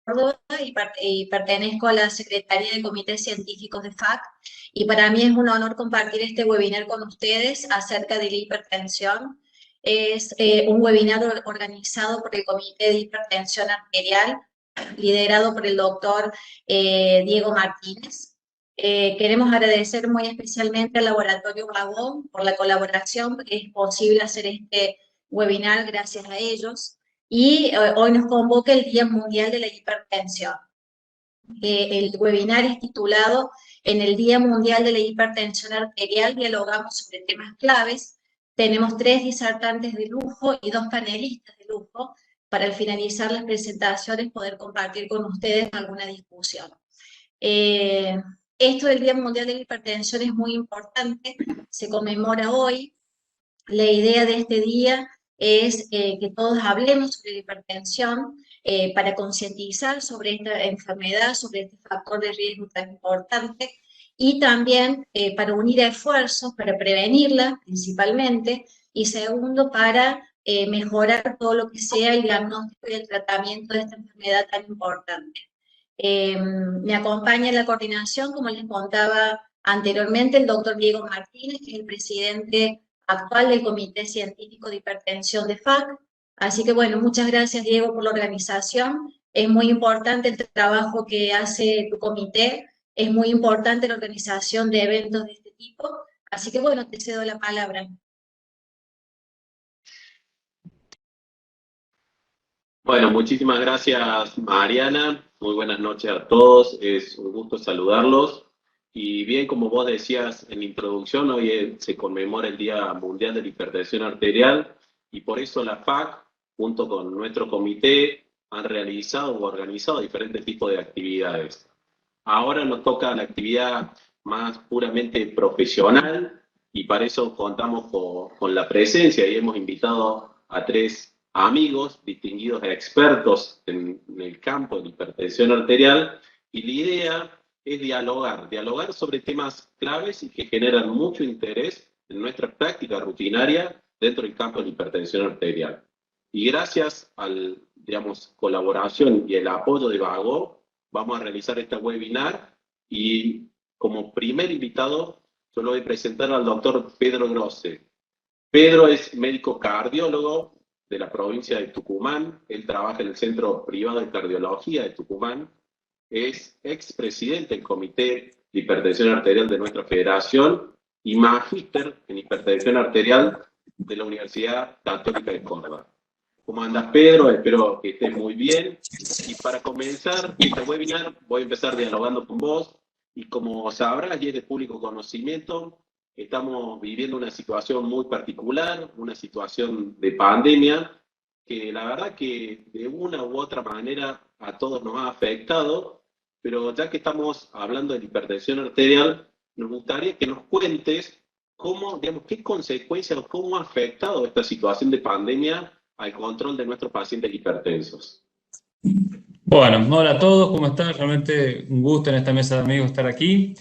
Córdoba y pertenezco a la Secretaría de Comités Científicos de FAC, y para mí es un honor compartir este webinar con ustedes acerca de la hipertensión. Es un webinar organizado por el Comité de Hipertensión Arterial, liderado por el doctor Diego Martínez. Queremos agradecer muy especialmente al Laboratorio Vagón por la colaboración, porque es posible hacer este webinar gracias a ellos. Y hoy nos convoca el Día Mundial de la Hipertensión. El webinar es titulado "En el Día Mundial de la Hipertensión Arterial dialogamos sobre temas claves". Tenemos 3 disertantes de lujo y 2 panelistas de lujo para al finalizar las presentaciones poder compartir con ustedes alguna discusión. Esto del Día Mundial de la Hipertensión es muy importante, se conmemora hoy. La idea de este día es que todos hablemos sobre la hipertensión para concientizar sobre esta enfermedad, sobre este factor de riesgo tan importante, y también para unir esfuerzos para prevenirla principalmente, y segundo, para mejorar todo lo que sea el diagnóstico y el tratamiento de esta enfermedad tan importante. Me acompaña en la coordinación, como les contaba anteriormente, el doctor Diego Martínez, que es el presidente actual del Comité Científico de Hipertensión de FAC. Así que bueno, muchas gracias, Diego, por la organización. Es muy importante el trabajo que hace tu comité, es muy importante la organización de eventos de este tipo. Así que bueno, te cedo la palabra. Bueno, muchísimas gracias, Mariana. Muy buenas noches a todos. Es un gusto saludarlos. Y bien, como vos decías en la introducción, hoy se conmemora el Día Mundial de la Hipertensión Arterial, y por eso la FAC, junto con nuestro comité, han realizado o organizado diferentes tipos de actividades. Ahora nos toca la actividad más puramente profesional, y para eso contamos con la presencia, y hemos invitado a 3 amigos, distinguidos expertos en el campo de la hipertensión arterial, y la idea es dialogar sobre temas claves y que generan mucho interés en nuestra práctica rutinaria dentro del campo de la hipertensión arterial. Y gracias a la colaboración y el apoyo de Vago, vamos a realizar este webinar, y como primer invitado yo lo voy a presentar al doctor Pedro Grosse. Pedro es médico cardiólogo de la provincia de Tucumán. Él trabaja en el Centro Privado de Cardiología de Tucumán. Es expresidente del Comité de Hipertensión Arterial de nuestra federación y magíster en hipertensión arterial de la Universidad Católica de Córdoba. ¿Cómo andas, Pedro? Espero que estés muy bien. Y para comenzar este webinar voy a empezar dialogando con vos. Y como sabrás, y es de público conocimiento, estamos viviendo una situación muy particular, una situación de pandemia, que la verdad que de una u otra manera a todos nos ha afectado, pero ya que estamos hablando de hipertensión arterial, nos gustaría que nos cuentes cómo, qué consecuencias o cómo ha afectado esta situación de pandemia al control de nuestros pacientes hipertensos. Bueno, hola a todos, ¿cómo están? Realmente un gusto en esta mesa de amigos estar aquí.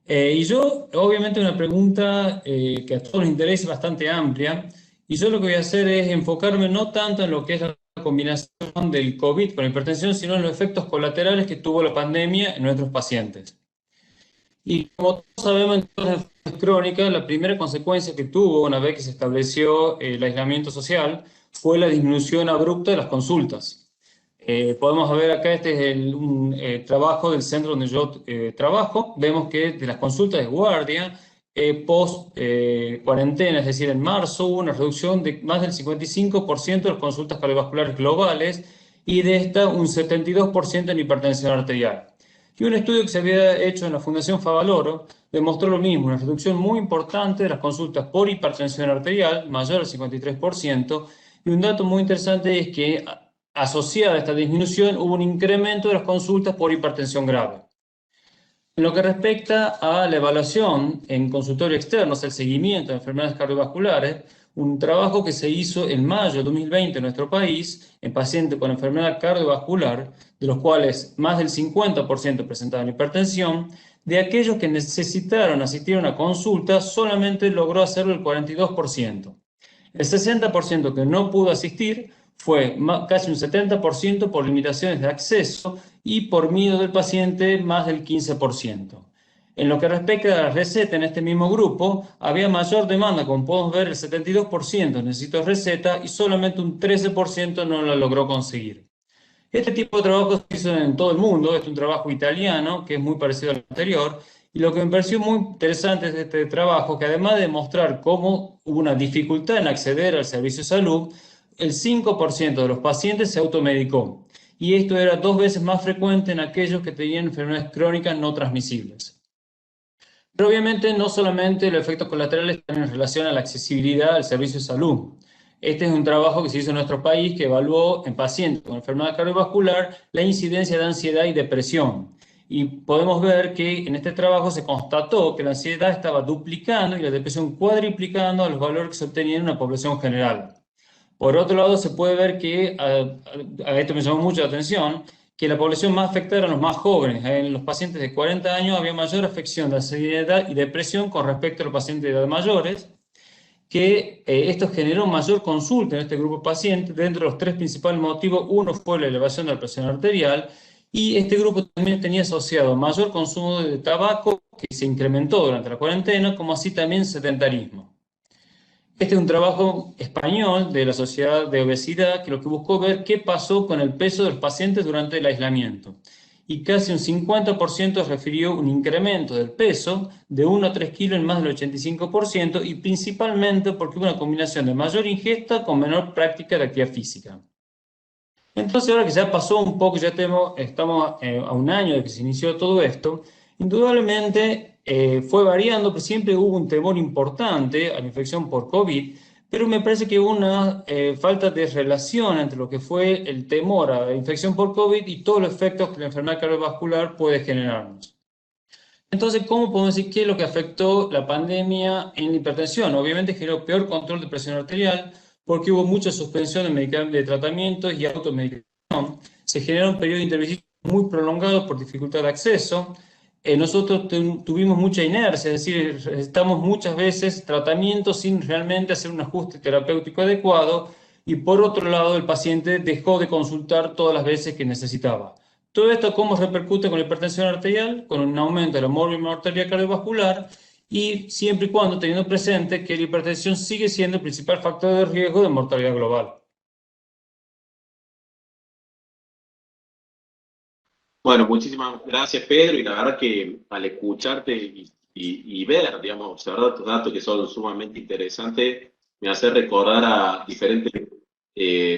Y yo, obviamente, una pregunta que a todos nos interesa, es bastante amplia, y yo lo que voy a hacer es enfocarme no tanto en lo que es la combinación del COVID con la hipertensión, sino en los efectos colaterales que tuvo la pandemia en nuestros pacientes. Y como todos sabemos, en todas las enfermedades crónicas, la primera consecuencia que tuvo una vez que se estableció el aislamiento social fue la disminución abrupta de las consultas. Podemos ver acá, este es un trabajo del centro donde yo trabajo. Vemos que de las consultas de guardia post cuarentena, es decir, en marzo, hubo una reducción de más del 55% de las consultas cardiovasculares globales, y de esta un 72% en hipertensión arterial. Y un estudio que se había hecho en la Fundación Favaloro demostró lo mismo, una reducción muy importante de las consultas por hipertensión arterial, mayor al 53%, y un dato muy interesante es que asociada a esta disminución hubo un incremento de las consultas por hipertensión grave. En lo que respecta a la evaluación en consultorio externo, el seguimiento de enfermedades cardiovasculares, un trabajo que se hizo en mayo de 2020 en nuestro país en pacientes con enfermedad cardiovascular, de los cuales más del 50% presentaban hipertensión. De aquellos que necesitaron asistir a una consulta, solamente logró hacerlo el 42%. El 60% que no pudo asistir fue casi un 70% por limitaciones de acceso y por miedo del paciente más del 15%. En lo que respecta a la receta, en este mismo grupo había mayor demanda, como podemos ver, el 72% necesitó receta y solamente un 13% no la logró conseguir. Este tipo de trabajo se hizo en todo el mundo, es un trabajo italiano que es muy parecido al anterior, y lo que me pareció muy interesante de este trabajo, que además de mostrar cómo hubo una dificultad en acceder al servicio de salud, el 5% de los pacientes se automedicó, y esto era 2 veces más frecuente en aquellos que tenían enfermedades crónicas no transmisibles. Pero obviamente no solamente los efectos colaterales están en relación a la accesibilidad al servicio de salud. Este es un trabajo que se hizo en nuestro país que evaluó en pacientes con enfermedad cardiovascular la incidencia de ansiedad y depresión. Y podemos ver que en este trabajo se constató que la ansiedad estaba duplicando y la depresión cuadriplicando a los valores que se obtenían en una población general. Por otro lado, se puede ver que, a esto me llamó mucho la atención, que la población más afectada eran los más jóvenes. En los pacientes de 40 años había mayor afección de ansiedad y depresión con respecto a los pacientes de edad mayores, que esto generó mayor consulta en este grupo de pacientes. Dentro de los 3 principales motivos, uno fue la elevación de la presión arterial, y este grupo también tenía asociado mayor consumo de tabaco, que se incrementó durante la cuarentena, como así también sedentarismo. Este es un trabajo español de la Sociedad de Obesidad que lo que buscó ver qué pasó con el peso de los pacientes durante el aislamiento. Y casi un 50% refirió un incremento del peso de 1 a 3 kilos en más del 85%, y principalmente porque hubo una combinación de mayor ingesta con menor práctica de actividad física. Entonces, ahora que ya pasó un poco, ya estamos a un año de que se inició todo esto, indudablemente fue variando, pero siempre hubo un temor importante a la infección por COVID, pero me parece que hubo una falta de relación entre lo que fue el temor a la infección por COVID y todos los efectos que la enfermedad cardiovascular puede generarnos. Entonces, ¿cómo podemos decir qué es lo que afectó la pandemia en la hipertensión? Obviamente generó peor control de presión arterial, porque hubo mucha suspensión de tratamientos y automedicación. Se generaron periodos de intervención muy prolongados por dificultad de acceso. Nosotros tuvimos mucha inercia, es decir, necesitamos muchas veces tratamientos sin realmente hacer un ajuste terapéutico adecuado, y por otro lado el paciente dejó de consultar todas las veces que necesitaba. Todo esto, ¿cómo repercute con la hipertensión arterial? Con un aumento de la mortalidad cardiovascular, y siempre y cuando teniendo presente que la hipertensión sigue siendo el principal factor de riesgo de mortalidad global. Bueno, muchísimas gracias, Pedro, y la verdad que al escucharte y ver, digamos, observar tus datos que son sumamente interesantes, me hace recordar a diferentes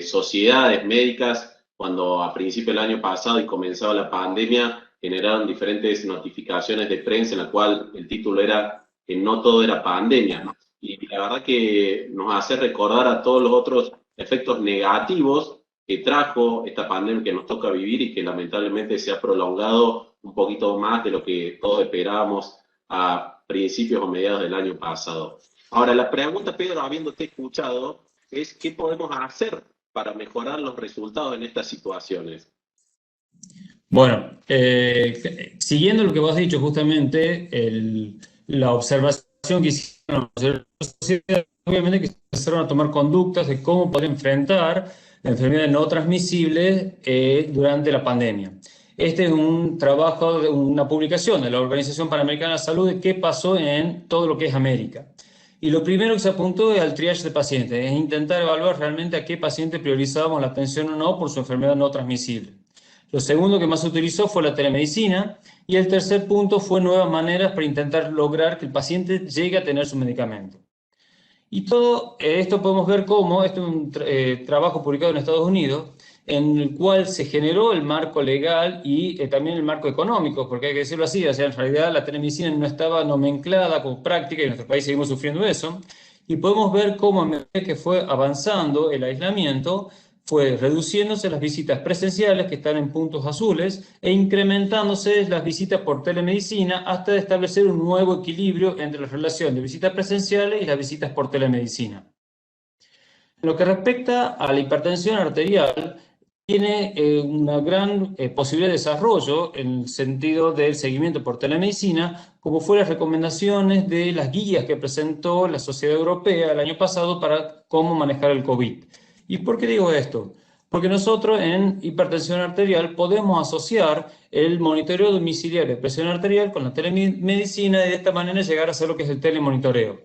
sociedades médicas cuando a principio del año pasado y comenzaba la pandemia generaron diferentes notificaciones de prensa en la cual el título era que no todo era pandemia, ¿no? Y la verdad que nos hace recordar a todos los otros efectos negativos que trajo esta pandemia que nos toca vivir y que lamentablemente se ha prolongado un poquito más de lo que todos esperábamos a principios o mediados del año pasado. Ahora, la pregunta, Pedro, habiéndote escuchado, es ¿qué podemos hacer para mejorar los resultados en estas situaciones? Bueno, siguiendo lo que vos has dicho justamente, la observación que hicieron la sociedad, obviamente que se empezaron a tomar conductas de cómo poder enfrentar la enfermedad no transmisible durante la pandemia. Este es un trabajo, una publicación de la Organización Panamericana de la Salud de qué pasó en todo lo que es América. Y lo primero que se apuntó es al triage de pacientes, es intentar evaluar realmente a qué paciente priorizábamos la atención o no por su enfermedad no transmisible. Lo segundo que más se utilizó fue la telemedicina, y el tercer punto fue nuevas maneras para intentar lograr que el paciente llegue a tener su medicamento. Y todo esto podemos ver cómo, esto es un trabajo publicado en Estados Unidos, en el cual se generó el marco legal y también el marco económico, porque hay que decirlo así, o sea, en realidad la telemedicina no estaba nomenclada como práctica y en nuestro país seguimos sufriendo eso, y podemos ver cómo a medida que fue avanzando el aislamiento, fue reduciéndose las visitas presenciales, que están en puntos azules, e incrementándose las visitas por telemedicina hasta establecer un nuevo equilibrio entre la relación de visitas presenciales y las visitas por telemedicina. En lo que respecta a la hipertensión arterial, tiene una gran posibilidad de desarrollo en el sentido del seguimiento por telemedicina, como fueron las recomendaciones de las guías que presentó la Sociedad Europea el año pasado para cómo manejar el COVID. ¿Y por qué digo esto? Porque nosotros en hipertensión arterial podemos asociar el monitoreo domiciliario de presión arterial con la telemedicina y de esta manera llegar a hacer lo que es el telemonitoreo.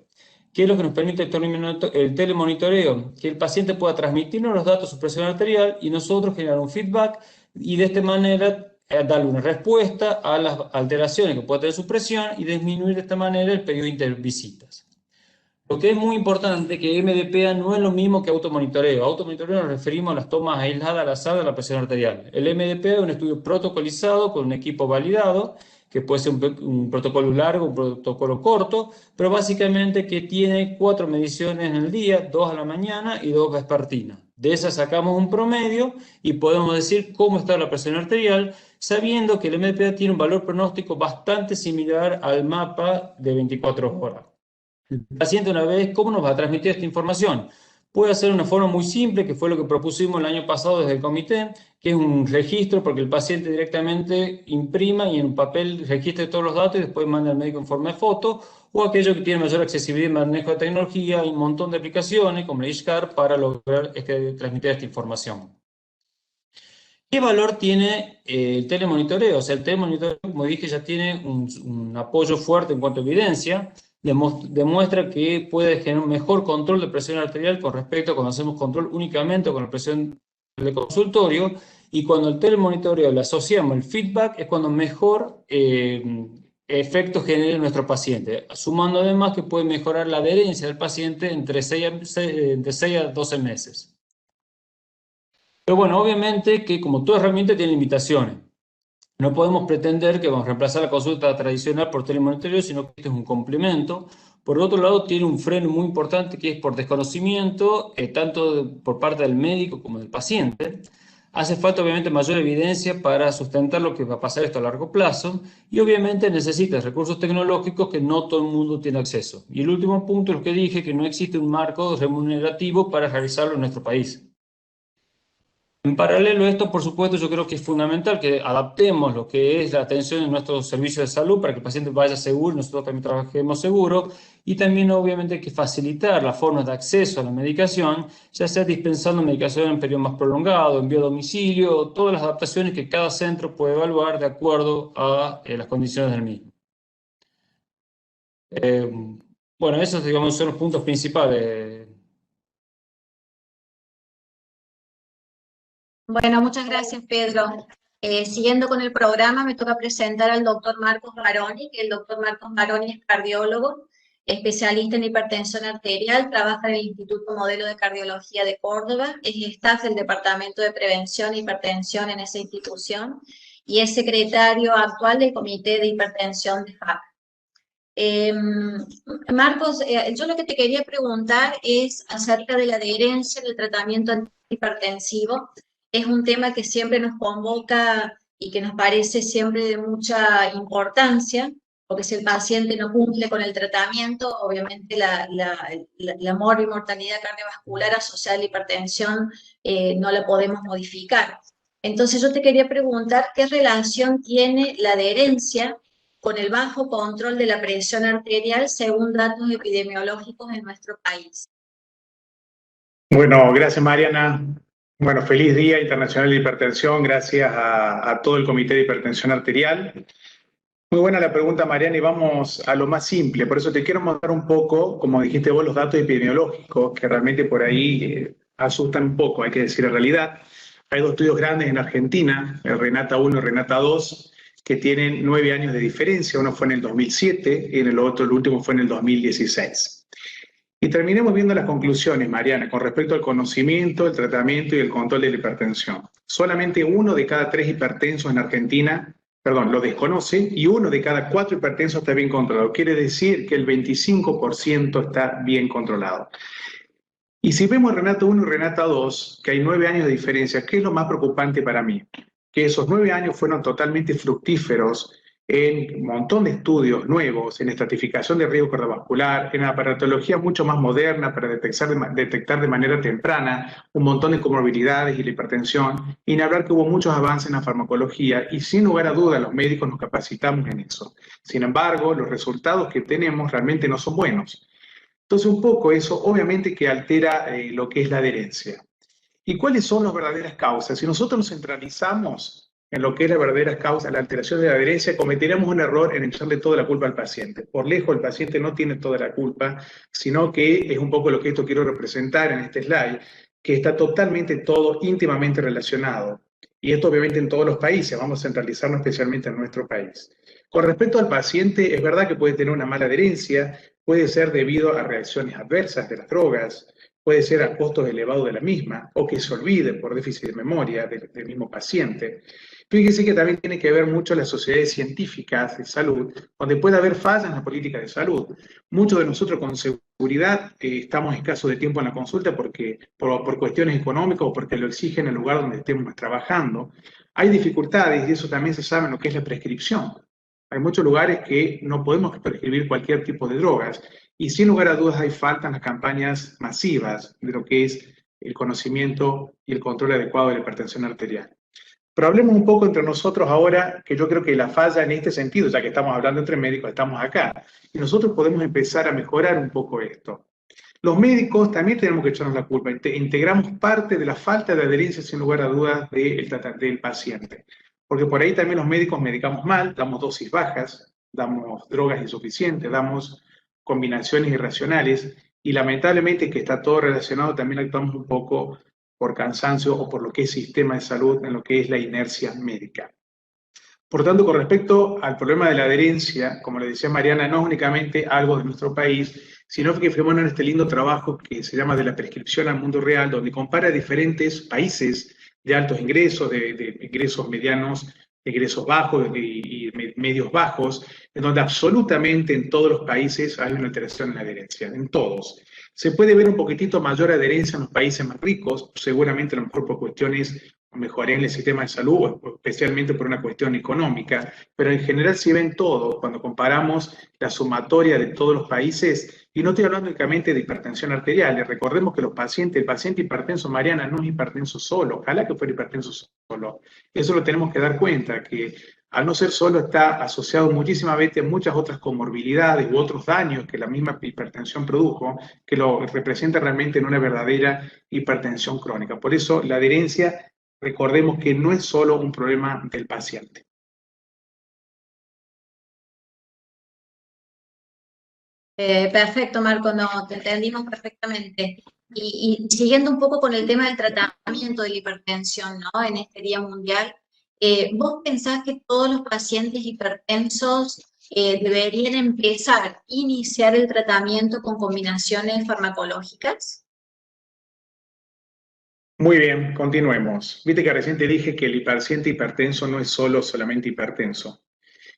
¿Qué es lo que nos permite el telemonitoreo? Que el paciente pueda transmitirnos los datos de su presión arterial y nosotros generar un feedback y de esta manera darle una respuesta a las alteraciones que puede tener su presión y disminuir de esta manera el periodo de intervisitas. Lo que es muy importante es que MDPA no es lo mismo que automonitoreo. Automonitoreo nos referimos a las tomas aisladas al azar de la presión arterial. El MDPA es un estudio protocolizado con un equipo validado, que puede ser un protocolo largo, un protocolo corto, pero básicamente que tiene 4 mediciones en el día, 2 a la mañana y 2 vespertinas. De esas sacamos un promedio y podemos decir cómo está la presión arterial, sabiendo que el MDPA tiene un valor pronóstico bastante similar al mapa de 24 horas. El paciente, una vez, ¿cómo nos va a transmitir esta información? Puede hacer de una forma muy simple, que fue lo que propusimos el año pasado desde el comité, que es un registro porque el paciente directamente imprima y en un papel registre todos los datos y después manda al médico en forma de foto, o aquello que tiene mayor accesibilidad y manejo de tecnología, hay un montón de aplicaciones como el ISCAR para lograr transmitir esta información. ¿Qué valor tiene el telemonitoreo? O sea, el telemonitoreo, como dije, ya tiene un apoyo fuerte en cuanto a evidencia. Demuestra que puede generar un mejor control de presión arterial con respecto a cuando hacemos control únicamente con la presión de consultorio, y cuando el telemonitoreo le asociamos el feedback es cuando mejor efecto genera en nuestro paciente, sumando además que puede mejorar la adherencia del paciente entre 6 a 12 meses. Pero bueno, obviamente que como toda herramienta tiene limitaciones. No podemos pretender que vamos a reemplazar la consulta tradicional por telemonitoreo, sino que este es un complemento. Por otro lado, tiene un freno muy importante que es por desconocimiento, tanto por parte del médico como del paciente. Hace falta obviamente mayor evidencia para sustentar lo que va a pasar esto a largo plazo y obviamente necesita recursos tecnológicos que no todo el mundo tiene acceso. Y el último punto es lo que dije, que no existe un marco remunerativo para realizarlo en nuestro país. En paralelo a esto, por supuesto, yo creo que es fundamental que adaptemos lo que es la atención en nuestros servicios de salud para que el paciente vaya seguro y nosotros también trabajemos seguro. Y también, obviamente, hay que facilitar las formas de acceso a la medicación, ya sea dispensando medicación en periodo más prolongado, envío a domicilio, todas las adaptaciones que cada centro puede evaluar de acuerdo a las condiciones del mismo. Bueno, esos, digamos, son los puntos principales. Bueno, muchas gracias, Pedro. Siguiendo con el programa, me toca presentar al doctor Marcos Baroni, que el doctor Marcos Baroni es cardiólogo, especialista en hipertensión arterial, trabaja en el Instituto Modelo de Cardiología de Córdoba, es staff del Departamento de Prevención e Hipertensión en esa institución y es secretario actual del Comité de Hipertensión de FAC. Marcos, yo lo que te quería preguntar es acerca de la adherencia del tratamiento antihipertensivo. Es un tema que siempre nos convoca y que nos parece siempre de mucha importancia, porque si el paciente no cumple con el tratamiento, obviamente la mortalidad cardiovascular asociada a la hipertensión no la podemos modificar. Entonces yo te quería preguntar qué relación tiene la adherencia con el bajo control de la presión arterial según datos epidemiológicos en nuestro país. Bueno, gracias, Mariana. Bueno, feliz Día Internacional de Hipertensión, gracias a todo el Comité de Hipertensión Arterial. Muy buena la pregunta, Mariana, y vamos a lo más simple. Por eso te quiero mostrar un poco, como dijiste vos, los datos epidemiológicos, que realmente por ahí asustan un poco, hay que decir la realidad. Hay 2 estudios grandes en Argentina, el RENATA 1 y RENATA 2, que tienen 9 años de diferencia. Uno fue en el 2007 y el último fue en el 2016. Y terminemos viendo las conclusiones, Mariana, con respecto al conocimiento, el tratamiento y el control de la hipertensión. Solamente 1 de cada 3 hipertensos en Argentina, lo desconoce, y 1 de cada 4 hipertensos está bien controlado. Quiere decir que el 25% está bien controlado. Y si vemos RENATA 1 y RENATA 2, que hay 9 años de diferencia, ¿qué es lo más preocupante para mí? Que esos 9 años fueron totalmente fructíferos en un montón de estudios nuevos, en estratificación de riesgo cardiovascular, en aparatología mucho más moderna para detectar de manera temprana un montón de comorbilidades y la hipertensión, y ni hablar que hubo muchos avances en la farmacología, y sin lugar a dudas los médicos nos capacitamos en eso. Sin embargo, los resultados que tenemos realmente no son buenos. Entonces, un poco eso, obviamente que altera lo que es la adherencia. ¿Y cuáles son las verdaderas causas? Si nosotros nos centralizamos en lo que es la verdadera causa, la alteración de la adherencia, cometeríamos un error en echarle toda la culpa al paciente. Por lejos, el paciente no tiene toda la culpa, sino que es un poco lo que esto quiero representar en este slide, que está totalmente todo íntimamente relacionado. Y esto obviamente en todos los países, vamos a centralizarnos especialmente en nuestro país. Con respecto al paciente, es verdad que puede tener una mala adherencia, puede ser debido a reacciones adversas de las drogas, puede ser a costos elevados de la misma, o que se olvide por déficit de memoria del mismo paciente. Fíjese que también tiene que ver mucho las sociedades científicas de salud, donde puede haber fallas en la política de salud. Muchos de nosotros con seguridad estamos escasos de tiempo en la consulta porque, por cuestiones económicas o porque lo exigen en el lugar donde estemos trabajando. Hay dificultades, y eso también se sabe en lo que es la prescripción. Hay muchos lugares que no podemos prescribir cualquier tipo de drogas, y sin lugar a dudas hay falta en las campañas masivas de lo que es el conocimiento y el control adecuado de la hipertensión arterial. Pero hablemos un poco entre nosotros ahora, que yo creo que la falla en este sentido, ya que estamos hablando entre médicos, estamos acá, y nosotros podemos empezar a mejorar un poco esto. Los médicos también tenemos que echarnos la culpa, integramos parte de la falta de adherencia, sin lugar a dudas, del paciente. Porque por ahí también los médicos medicamos mal, damos dosis bajas, damos drogas insuficientes, damos combinaciones irracionales, y lamentablemente que está todo relacionado, también actuamos un poco por cansancio o por lo que es sistema de salud, en lo que es la inercia médica. Por tanto, con respecto al problema de la adherencia, como le decía Mariana, no es únicamente algo de nuestro país, sino que firmamos en este lindo trabajo que se llama De la prescripción al mundo real, donde compara diferentes países de altos ingresos, de ingresos medianos, de ingresos bajos y medios bajos, en donde absolutamente en todos los países hay una alteración en la adherencia, en todos. Se puede ver un poquitito mayor adherencia en los países más ricos, seguramente a lo mejor por cuestiones mejorar en el sistema de salud, especialmente por una cuestión económica, pero en general se ven todo cuando comparamos la sumatoria de todos los países, y no estoy hablando únicamente de hipertensión arterial. Recordemos que el paciente hipertenso, Mariana, no es hipertenso solo, ojalá que fuera hipertenso solo. Eso lo tenemos que dar cuenta, que al no ser solo está asociado muchísimas veces a muchas otras comorbilidades u otros daños que la misma hipertensión produjo, que lo representa realmente en una verdadera hipertensión crónica. Por eso la adherencia, recordemos que no es solo un problema del paciente. Perfecto, Marco, no, te entendimos perfectamente. Y siguiendo un poco con el tema del tratamiento de la hipertensión, ¿no? En este Día Mundial, ¿vos pensás que todos los pacientes hipertensos deberían iniciar el tratamiento con combinaciones farmacológicas? Muy bien, continuemos. Viste que recién te dije que el paciente hipertenso no es solamente hipertenso.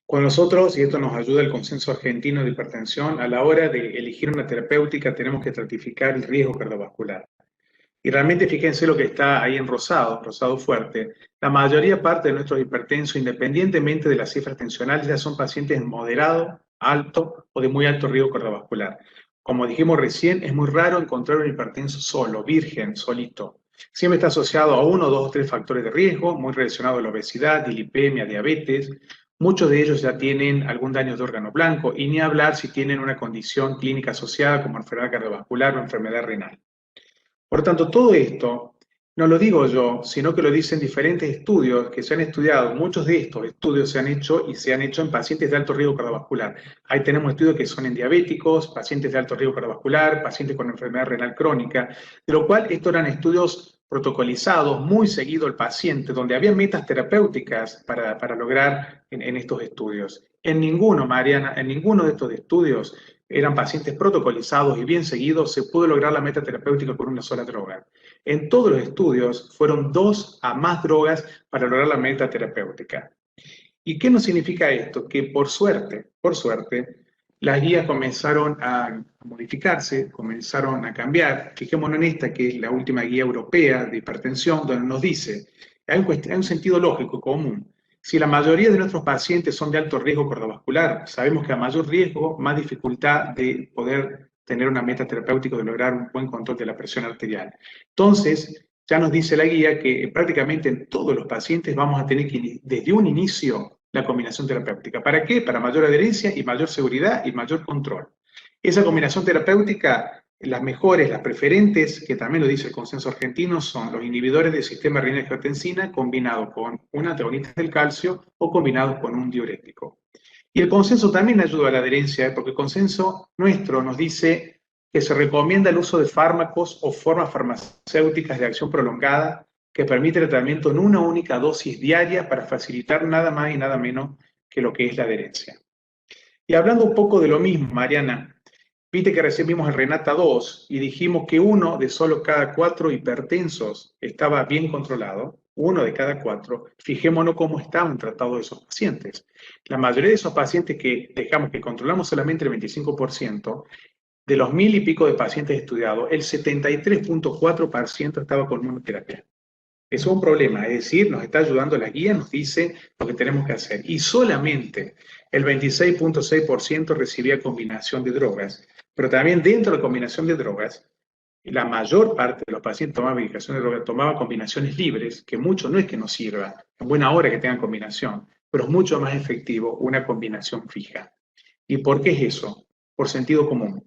Con nosotros, y esto nos ayuda el Consenso Argentino de Hipertensión, a la hora de elegir una terapéutica tenemos que estratificar el riesgo cardiovascular. Y realmente fíjense lo que está ahí en rosado fuerte. La mayoría parte de nuestros hipertensos, independientemente de las cifras tensionales, ya son pacientes moderado, alto o de muy alto riesgo cardiovascular. Como dijimos recién, es muy raro encontrar un hipertenso solo, virgen, solito. Siempre está asociado a 1, 2 o 3 factores de riesgo, muy relacionado a la obesidad, dilipemia, diabetes. Muchos de ellos ya tienen algún daño de órgano blanco, y ni hablar si tienen una condición clínica asociada como enfermedad cardiovascular o enfermedad renal. Por tanto, todo esto no lo digo yo, sino que lo dicen diferentes estudios que se han estudiado. Muchos de estos estudios se han hecho en pacientes de alto riesgo cardiovascular. Ahí tenemos estudios que son en diabéticos, pacientes de alto riesgo cardiovascular, pacientes con enfermedad renal crónica, de lo cual estos eran estudios protocolizados, muy seguido al paciente, donde había metas terapéuticas para lograr en estos estudios. En ninguno, Mariana, en ninguno de estos estudios eran pacientes protocolizados y bien seguidos, se pudo lograr la meta terapéutica con una sola droga. En todos los estudios fueron 2 a más drogas para lograr la meta terapéutica. ¿Y qué nos significa esto? Que por suerte, las guías comenzaron a modificarse, comenzaron a cambiar. Fijémonos en esta, que es la última guía europea de hipertensión, donde nos dice, hay un sentido lógico común. Si la mayoría de nuestros pacientes son de alto riesgo cardiovascular, sabemos que a mayor riesgo, más dificultad de poder tener una meta terapéutica, de lograr un buen control de la presión arterial. Entonces, ya nos dice la guía que prácticamente en todos los pacientes vamos a tener que, desde un inicio, la combinación terapéutica. ¿Para qué? Para mayor adherencia y mayor seguridad y mayor control. Esa combinación terapéutica las mejores, las preferentes, que también lo dice el consenso argentino, son los inhibidores del sistema renina-angiotensina combinados con un antagonista del calcio o combinados con un diurético. Y el consenso también ayuda a la adherencia, porque el consenso nuestro nos dice que se recomienda el uso de fármacos o formas farmacéuticas de acción prolongada que permite el tratamiento en una única dosis diaria para facilitar nada más y nada menos que lo que es la adherencia. Y hablando un poco de lo mismo, Mariana, viste que recién vimos el Renata 2 y dijimos que uno de solo cada 4 hipertensos estaba bien controlado, uno de cada 4. Fijémonos cómo estaban tratados esos pacientes. La mayoría de esos pacientes que dejamos que controlamos solamente el 25%, de los 1000 y pico de pacientes estudiados, el 73.4% estaba con monoterapia. Eso es un problema, es decir, nos está ayudando la guía, nos dice lo que tenemos que hacer. Y solamente el 26.6% recibía combinación de drogas. Pero también dentro de la combinación de drogas, la mayor parte de los pacientes tomaban medicación de drogas, tomaban combinaciones libres, que mucho no es que nos sirva, en buena hora que tengan combinación, pero es mucho más efectivo una combinación fija. ¿Y por qué es eso? Por sentido común.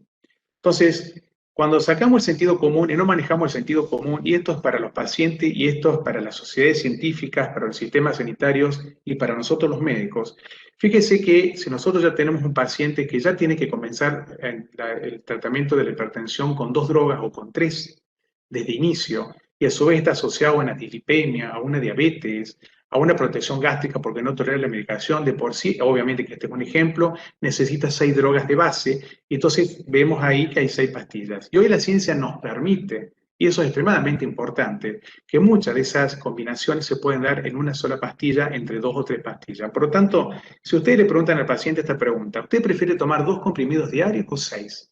Entonces, cuando sacamos el sentido común y no manejamos el sentido común, y esto es para los pacientes, y esto es para las sociedades científicas, para los sistemas sanitarios y para nosotros los médicos, fíjese que si nosotros ya tenemos un paciente que ya tiene que comenzar el tratamiento de la hipertensión con 2 drogas o con 3 desde inicio, y a su vez está asociado a una dislipemia, a una diabetes, a una protección gástrica porque no tolera la medicación de por sí, obviamente que este es un ejemplo, necesita 6 drogas de base, y entonces vemos ahí que hay 6 pastillas. Y hoy la ciencia nos permite, y eso es extremadamente importante, que muchas de esas combinaciones se pueden dar en una sola pastilla, entre 2 o 3 pastillas. Por lo tanto, si ustedes le preguntan al paciente esta pregunta, ¿usted prefiere tomar 2 comprimidos diarios o 6?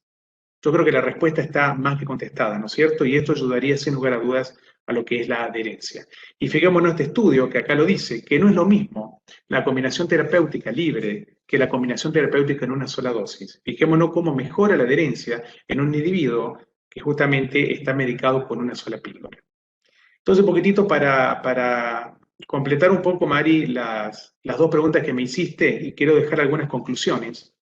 Yo creo que la respuesta está más que contestada, ¿no es cierto? Y esto ayudaría sin lugar a dudas a lo que es la adherencia. Y fijémonos en este estudio, que acá lo dice, que no es lo mismo la combinación terapéutica libre que la combinación terapéutica en una sola dosis. Fijémonos cómo mejora la adherencia en un individuo que justamente está medicado con una sola píldora. Entonces, un poquitito para completar un poco, Mari, las 2 preguntas que me hiciste, y quiero dejar algunas conclusiones.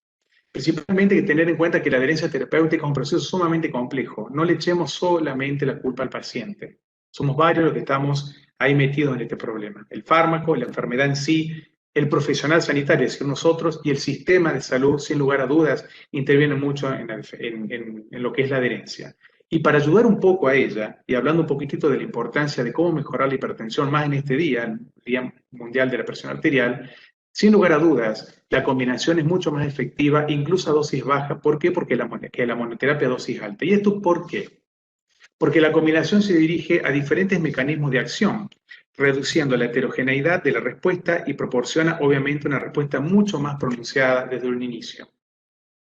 Principalmente hay que tener en cuenta que la adherencia terapéutica es un proceso sumamente complejo. No le echemos solamente la culpa al paciente. Somos varios los que estamos ahí metidos en este problema. El fármaco, la enfermedad en sí, el profesional sanitario, es decir, nosotros, y el sistema de salud, sin lugar a dudas, intervienen mucho en lo que es la adherencia. Y para ayudar un poco a ella, y hablando un poquitito de la importancia de cómo mejorar la hipertensión más en este día, el Día Mundial de la Presión Arterial, sin lugar a dudas, la combinación es mucho más efectiva, incluso a dosis baja. ¿Por qué? Porque la monoterapia a dosis alta. ¿Y esto por qué? Porque la combinación se dirige a diferentes mecanismos de acción, reduciendo la heterogeneidad de la respuesta y proporciona obviamente una respuesta mucho más pronunciada desde un inicio.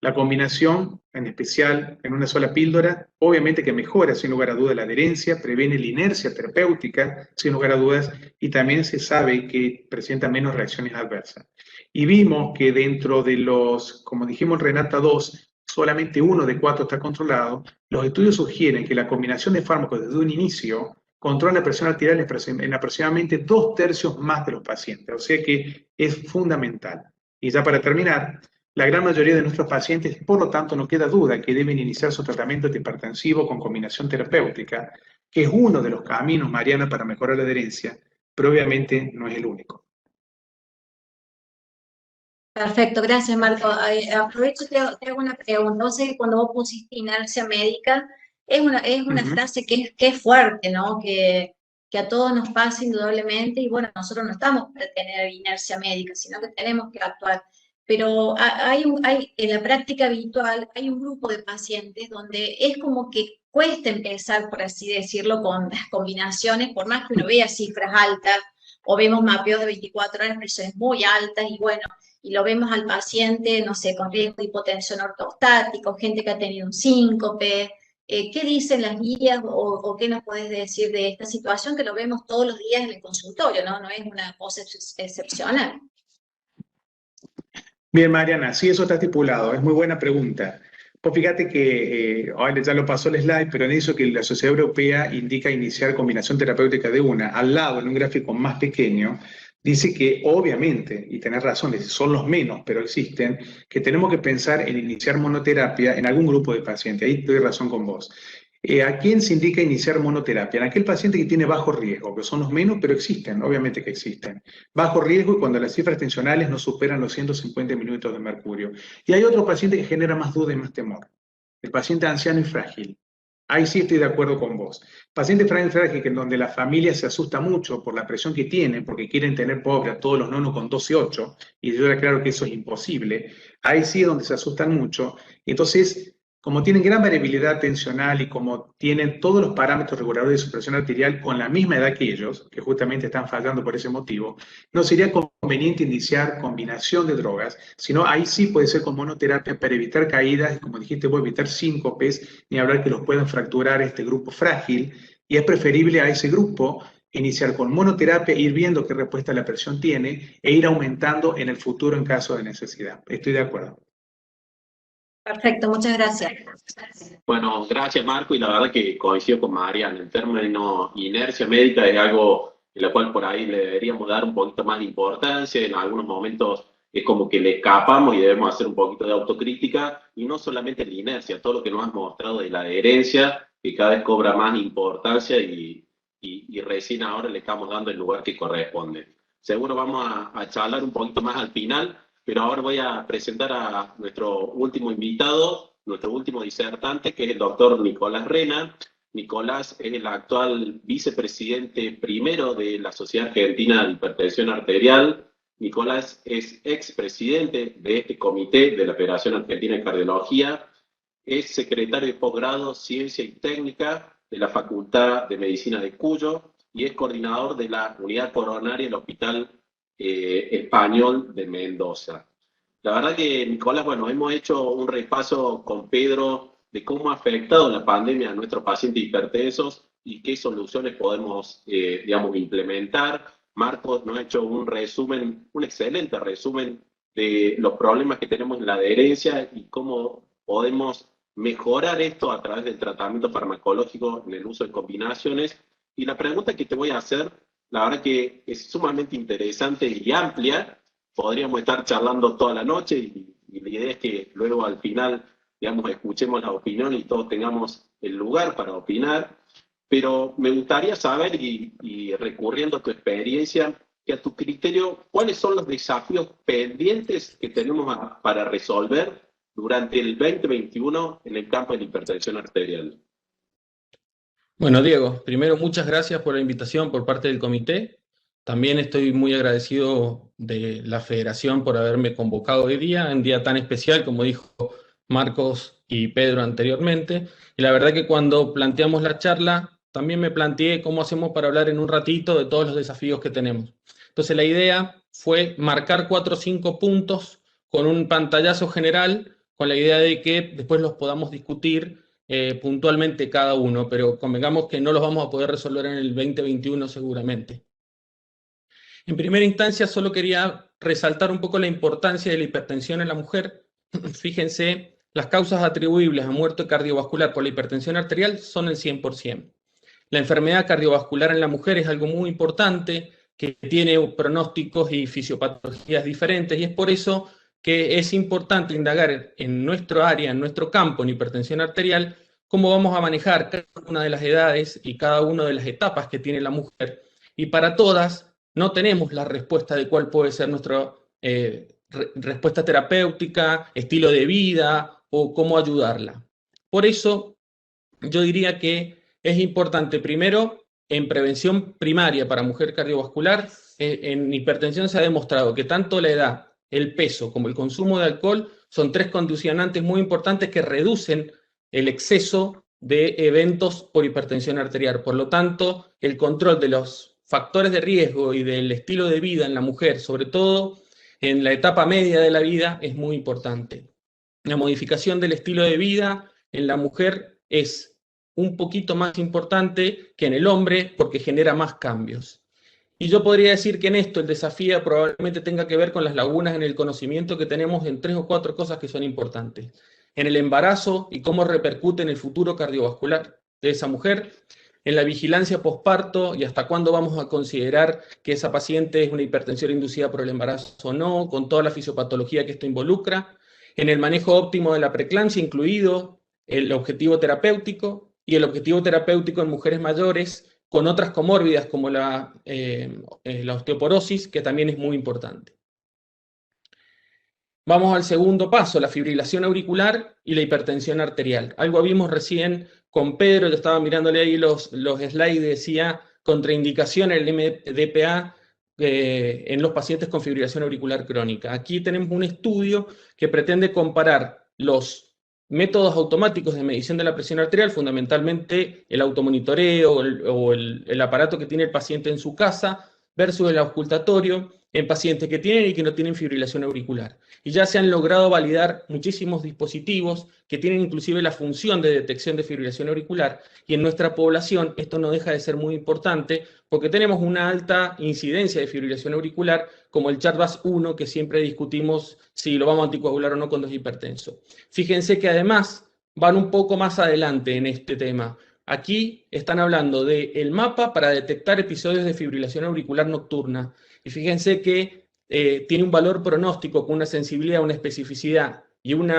La combinación, en especial en una sola píldora, obviamente que mejora sin lugar a dudas la adherencia, previene la inercia terapéutica sin lugar a dudas, y también se sabe que presenta menos reacciones adversas. Y vimos que dentro de los, como dijimos en Renata 2, solamente 1 de 4 está controlado. Los estudios sugieren que la combinación de fármacos desde un inicio controla la presión arterial en aproximadamente 2/3 más de los pacientes, o sea que es fundamental. Y ya para terminar, la gran mayoría de nuestros pacientes, por lo tanto, no queda duda que deben iniciar su tratamiento antihipertensivo con combinación terapéutica, que es uno de los caminos, Mariana, para mejorar la adherencia, pero obviamente no es el único. Perfecto, gracias Marco. Aprovecho, te hago una pregunta. No sé, cuando vos pusiste inercia médica, es una frase que es fuerte, ¿no? Que a todos nos pasa indudablemente, y bueno, nosotros no estamos para tener inercia médica, sino que tenemos que actuar. Pero en la práctica habitual hay un grupo de pacientes donde es como que cuesta empezar, por así decirlo, con las combinaciones, por más que uno vea cifras altas o vemos mapeos de 24 horas, presiones muy altas, y bueno, y lo vemos al paciente, no sé, con riesgo de hipotensión ortostática, gente que ha tenido un síncope. ¿Qué dicen las guías o qué nos puedes decir de esta situación que lo vemos todos los días en el consultorio, ¿no? No es una cosa excepcional. Bien, Mariana, sí, eso está estipulado. Es muy buena pregunta. Pues fíjate que, ya lo pasó el slide, pero en eso que la Sociedad Europea indica iniciar combinación terapéutica de una. Al lado, en un gráfico más pequeño, dice que obviamente, y tenés razón, dice, son los menos, pero existen, que tenemos que pensar en iniciar monoterapia en algún grupo de pacientes. Ahí doy razón con vos. ¿A quién se indica iniciar monoterapia? En aquel paciente que tiene bajo riesgo, que son los menos, pero existen, obviamente que existen. Bajo riesgo y cuando las cifras tensionales no superan los 150 milímetros de mercurio. Y hay otro paciente que genera más duda y más temor. El paciente anciano y frágil. Ahí sí estoy de acuerdo con vos. Paciente frágil que en donde la familia se asusta mucho por la presión que tienen, porque quieren tener pobre a todos los nonos con 2 y 8, y yo le aclaro que eso es imposible. Ahí sí es donde se asustan mucho. Entonces, como tienen gran variabilidad tensional y como tienen todos los parámetros reguladores de su presión arterial con la misma edad que ellos, que justamente están fallando por ese motivo, no sería conveniente iniciar combinación de drogas, sino ahí sí puede ser con monoterapia para evitar caídas, y como dijiste, voy a evitar síncopes, ni hablar que los puedan fracturar este grupo frágil, y es preferible a ese grupo iniciar con monoterapia, ir viendo qué respuesta la presión tiene e ir aumentando en el futuro en caso de necesidad. Estoy de acuerdo. Perfecto, muchas gracias. Bueno, gracias Marco, y la verdad que coincido con Mariana. El término inercia médica es algo en lo cual por ahí le deberíamos dar un poquito más de importancia. En algunos momentos es como que le escapamos y debemos hacer un poquito de autocrítica, y no solamente la inercia, todo lo que nos has mostrado de la adherencia, que cada vez cobra más importancia y recién ahora le estamos dando el lugar que corresponde. Seguro vamos a charlar un poquito más al final, pero ahora voy a presentar a nuestro último invitado, nuestro último disertante, que es el doctor Nicolás Rena. Nicolás es el actual vicepresidente primero de la Sociedad Argentina de Hipertensión Arterial. Nicolás es expresidente de este comité de la Federación Argentina de Cardiología. Es secretario de posgrado Ciencia y Técnica de la Facultad de Medicina de Cuyo y es coordinador de la unidad coronaria del Hospital Español de Mendoza. La verdad que, Nicolás, bueno, hemos hecho un repaso con Pedro de cómo ha afectado la pandemia a nuestros pacientes hipertensos y qué soluciones podemos, digamos, implementar. Marcos nos ha hecho un resumen, un excelente resumen de los problemas que tenemos en la adherencia y cómo podemos mejorar esto a través del tratamiento farmacológico en el uso de combinaciones. Y la pregunta que te voy a hacer, la verdad que es sumamente interesante y amplia. Podríamos estar charlando toda la noche y la idea es que luego al final, digamos, escuchemos la opinión y todos tengamos el lugar para opinar. Pero me gustaría saber, y recurriendo a tu experiencia, que a tu criterio, ¿cuáles son los desafíos pendientes que tenemos para resolver durante el 2021 en el campo de la hipertensión arterial? Bueno, Diego, primero muchas gracias por la invitación por parte del comité. También estoy muy agradecido de la Federación por haberme convocado hoy día, en día tan especial, como dijo Marcos y Pedro anteriormente. Y la verdad que cuando planteamos la charla, también me planteé cómo hacemos para hablar en un ratito de todos los desafíos que tenemos. Entonces la idea fue marcar 4 o 5 puntos con un pantallazo general, con la idea de que después los podamos discutir puntualmente cada uno, pero convengamos que no los vamos a poder resolver en el 2021 seguramente. En primera instancia, solo quería resaltar un poco la importancia de la hipertensión en la mujer. Fíjense, las causas atribuibles a muerte cardiovascular por la hipertensión arterial son el 100%. La enfermedad cardiovascular en la mujer es algo muy importante, que tiene pronósticos y fisiopatologías diferentes, y es por eso que es importante indagar en nuestro área, en nuestro campo, en hipertensión arterial, cómo vamos a manejar cada una de las edades y cada una de las etapas que tiene la mujer. Y para todas no tenemos la respuesta de cuál puede ser nuestra respuesta terapéutica, estilo de vida o cómo ayudarla. Por eso yo diría que es importante primero en prevención primaria para mujer cardiovascular. En hipertensión se ha demostrado que tanto la edad, el peso como el consumo de alcohol son 3 condicionantes muy importantes que reducen el exceso de eventos por hipertensión arterial. Por lo tanto, el control de los factores de riesgo y del estilo de vida en la mujer, sobre todo en la etapa media de la vida, es muy importante. La modificación del estilo de vida en la mujer es un poquito más importante que en el hombre porque genera más cambios. Y yo podría decir que en esto el desafío probablemente tenga que ver con las lagunas en el conocimiento que tenemos en 3 o 4 cosas que son importantes. En el embarazo y cómo repercute en el futuro cardiovascular de esa mujer, en la vigilancia posparto y hasta cuándo vamos a considerar que esa paciente es una hipertensión inducida por el embarazo o no, con toda la fisiopatología que esto involucra, en el manejo óptimo de la preeclampsia, incluido el objetivo terapéutico, y el objetivo terapéutico en mujeres mayores con otras comórbidas como la osteoporosis, que también es muy importante. Vamos al segundo paso, la fibrilación auricular y la hipertensión arterial. Algo vimos recién con Pedro, yo estaba mirándole ahí los slides, decía contraindicación el MDPA en los pacientes con fibrilación auricular crónica. Aquí tenemos un estudio que pretende comparar los métodos automáticos de medición de la presión arterial, fundamentalmente el automonitoreo o el aparato que tiene el paciente en su casa, versus el auscultatorio en pacientes que tienen y que no tienen fibrilación auricular. Y ya se han logrado validar muchísimos dispositivos que tienen inclusive la función de detección de fibrilación auricular, y en nuestra población esto no deja de ser muy importante porque tenemos una alta incidencia de fibrilación auricular, como el CHART-VAS-1, que siempre discutimos si lo vamos a anticoagular o no cuando es hipertenso. Fíjense que además van un poco más adelante en este tema. Aquí están hablando del mapa para detectar episodios de fibrilación auricular nocturna. Y fíjense que tiene un valor pronóstico con una sensibilidad, una especificidad y un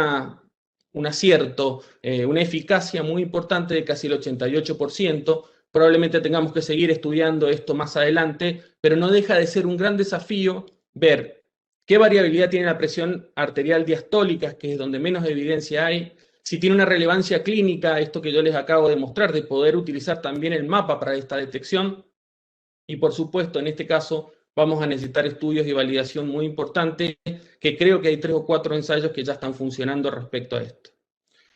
acierto, una eficacia muy importante de casi el 88%. Probablemente tengamos que seguir estudiando esto más adelante, pero no deja de ser un gran desafío ver qué variabilidad tiene la presión arterial diastólica, que es donde menos evidencia hay, si tiene una relevancia clínica, esto que yo les acabo de mostrar, de poder utilizar también el mapa para esta detección, y por supuesto, en este caso, vamos a necesitar estudios y validación muy importantes, que creo que hay 3 o 4 ensayos que ya están funcionando respecto a esto.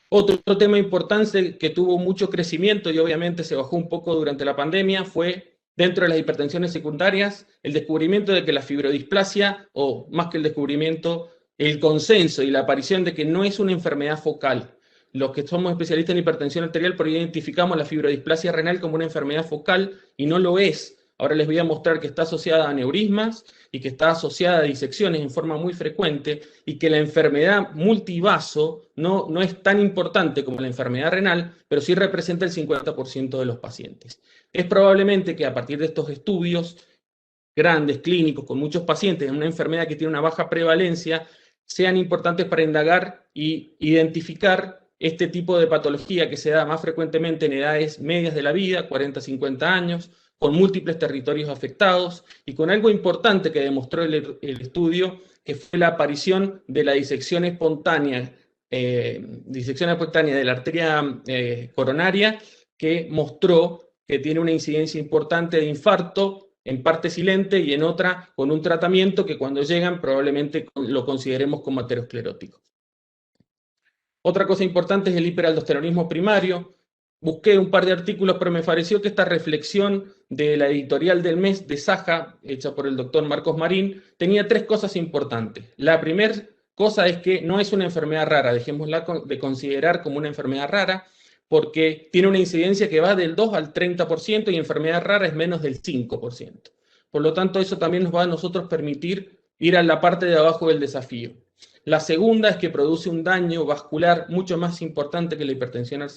Otro tema importante que tuvo mucho crecimiento y obviamente se bajó un poco durante la pandemia fue, dentro de las hipertensiones secundarias, el descubrimiento de que la fibrodisplasia, o más que el descubrimiento, el consenso y la aparición de que no es una enfermedad focal. Los que somos especialistas en hipertensión arterial por ahí identificamos la fibrodisplasia renal como una enfermedad focal y no lo es. Ahora les voy a mostrar que está asociada a aneurismas y que está asociada a disecciones en forma muy frecuente, y que la enfermedad multivaso no es tan importante como la enfermedad renal, pero sí representa el 50% de los pacientes. Es probablemente que a partir de estos estudios grandes, clínicos, con muchos pacientes en una enfermedad que tiene una baja prevalencia, sean importantes para indagar y identificar este tipo de patología que se da más frecuentemente en edades medias de la vida, 40-50 años, con múltiples territorios afectados y con algo importante que demostró el estudio, que fue la aparición de la disección espontánea de la arteria coronaria, que mostró que tiene una incidencia importante de infarto, en parte silente y en otra con un tratamiento que cuando llegan probablemente lo consideremos como aterosclerótico. Otra cosa importante es el hiperaldosteronismo primario. Busqué un par de artículos, pero me pareció que esta reflexión de la editorial del mes de Saja, hecha por el doctor Marcos Marín, tenía 3 cosas importantes. La primera cosa es que no es una enfermedad rara, dejémosla de considerar como una enfermedad rara, porque tiene una incidencia que va del 2 al 30% y enfermedad rara es menos del 5%. Por lo tanto, eso también nos va a nosotros permitir ir a la parte de abajo del desafío. La segunda es que produce un daño vascular mucho más importante que la hipertensión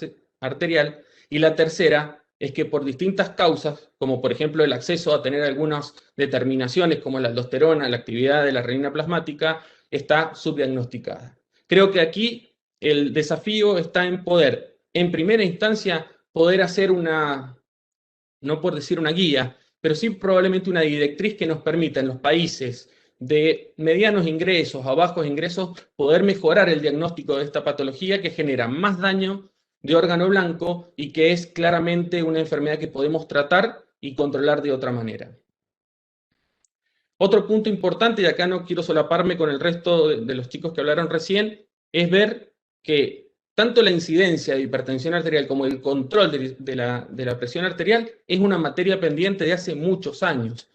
arterial, y la tercera es que por distintas causas, como por ejemplo el acceso a tener algunas determinaciones como la aldosterona, la actividad de la renina plasmática, está subdiagnosticada. Creo que aquí el desafío está en poder, en primera instancia, poder hacer una, no por decir una guía, pero sí probablemente una directriz que nos permita en los países de medianos ingresos a bajos ingresos poder mejorar el diagnóstico de esta patología que genera más daño de órgano blanco y que es claramente una enfermedad que podemos tratar y controlar de otra manera. Otro punto importante, y acá no quiero solaparme con el resto de los chicos que hablaron recién, es ver que tanto la incidencia de hipertensión arterial como el control de la presión arterial es una materia pendiente de hace muchos años,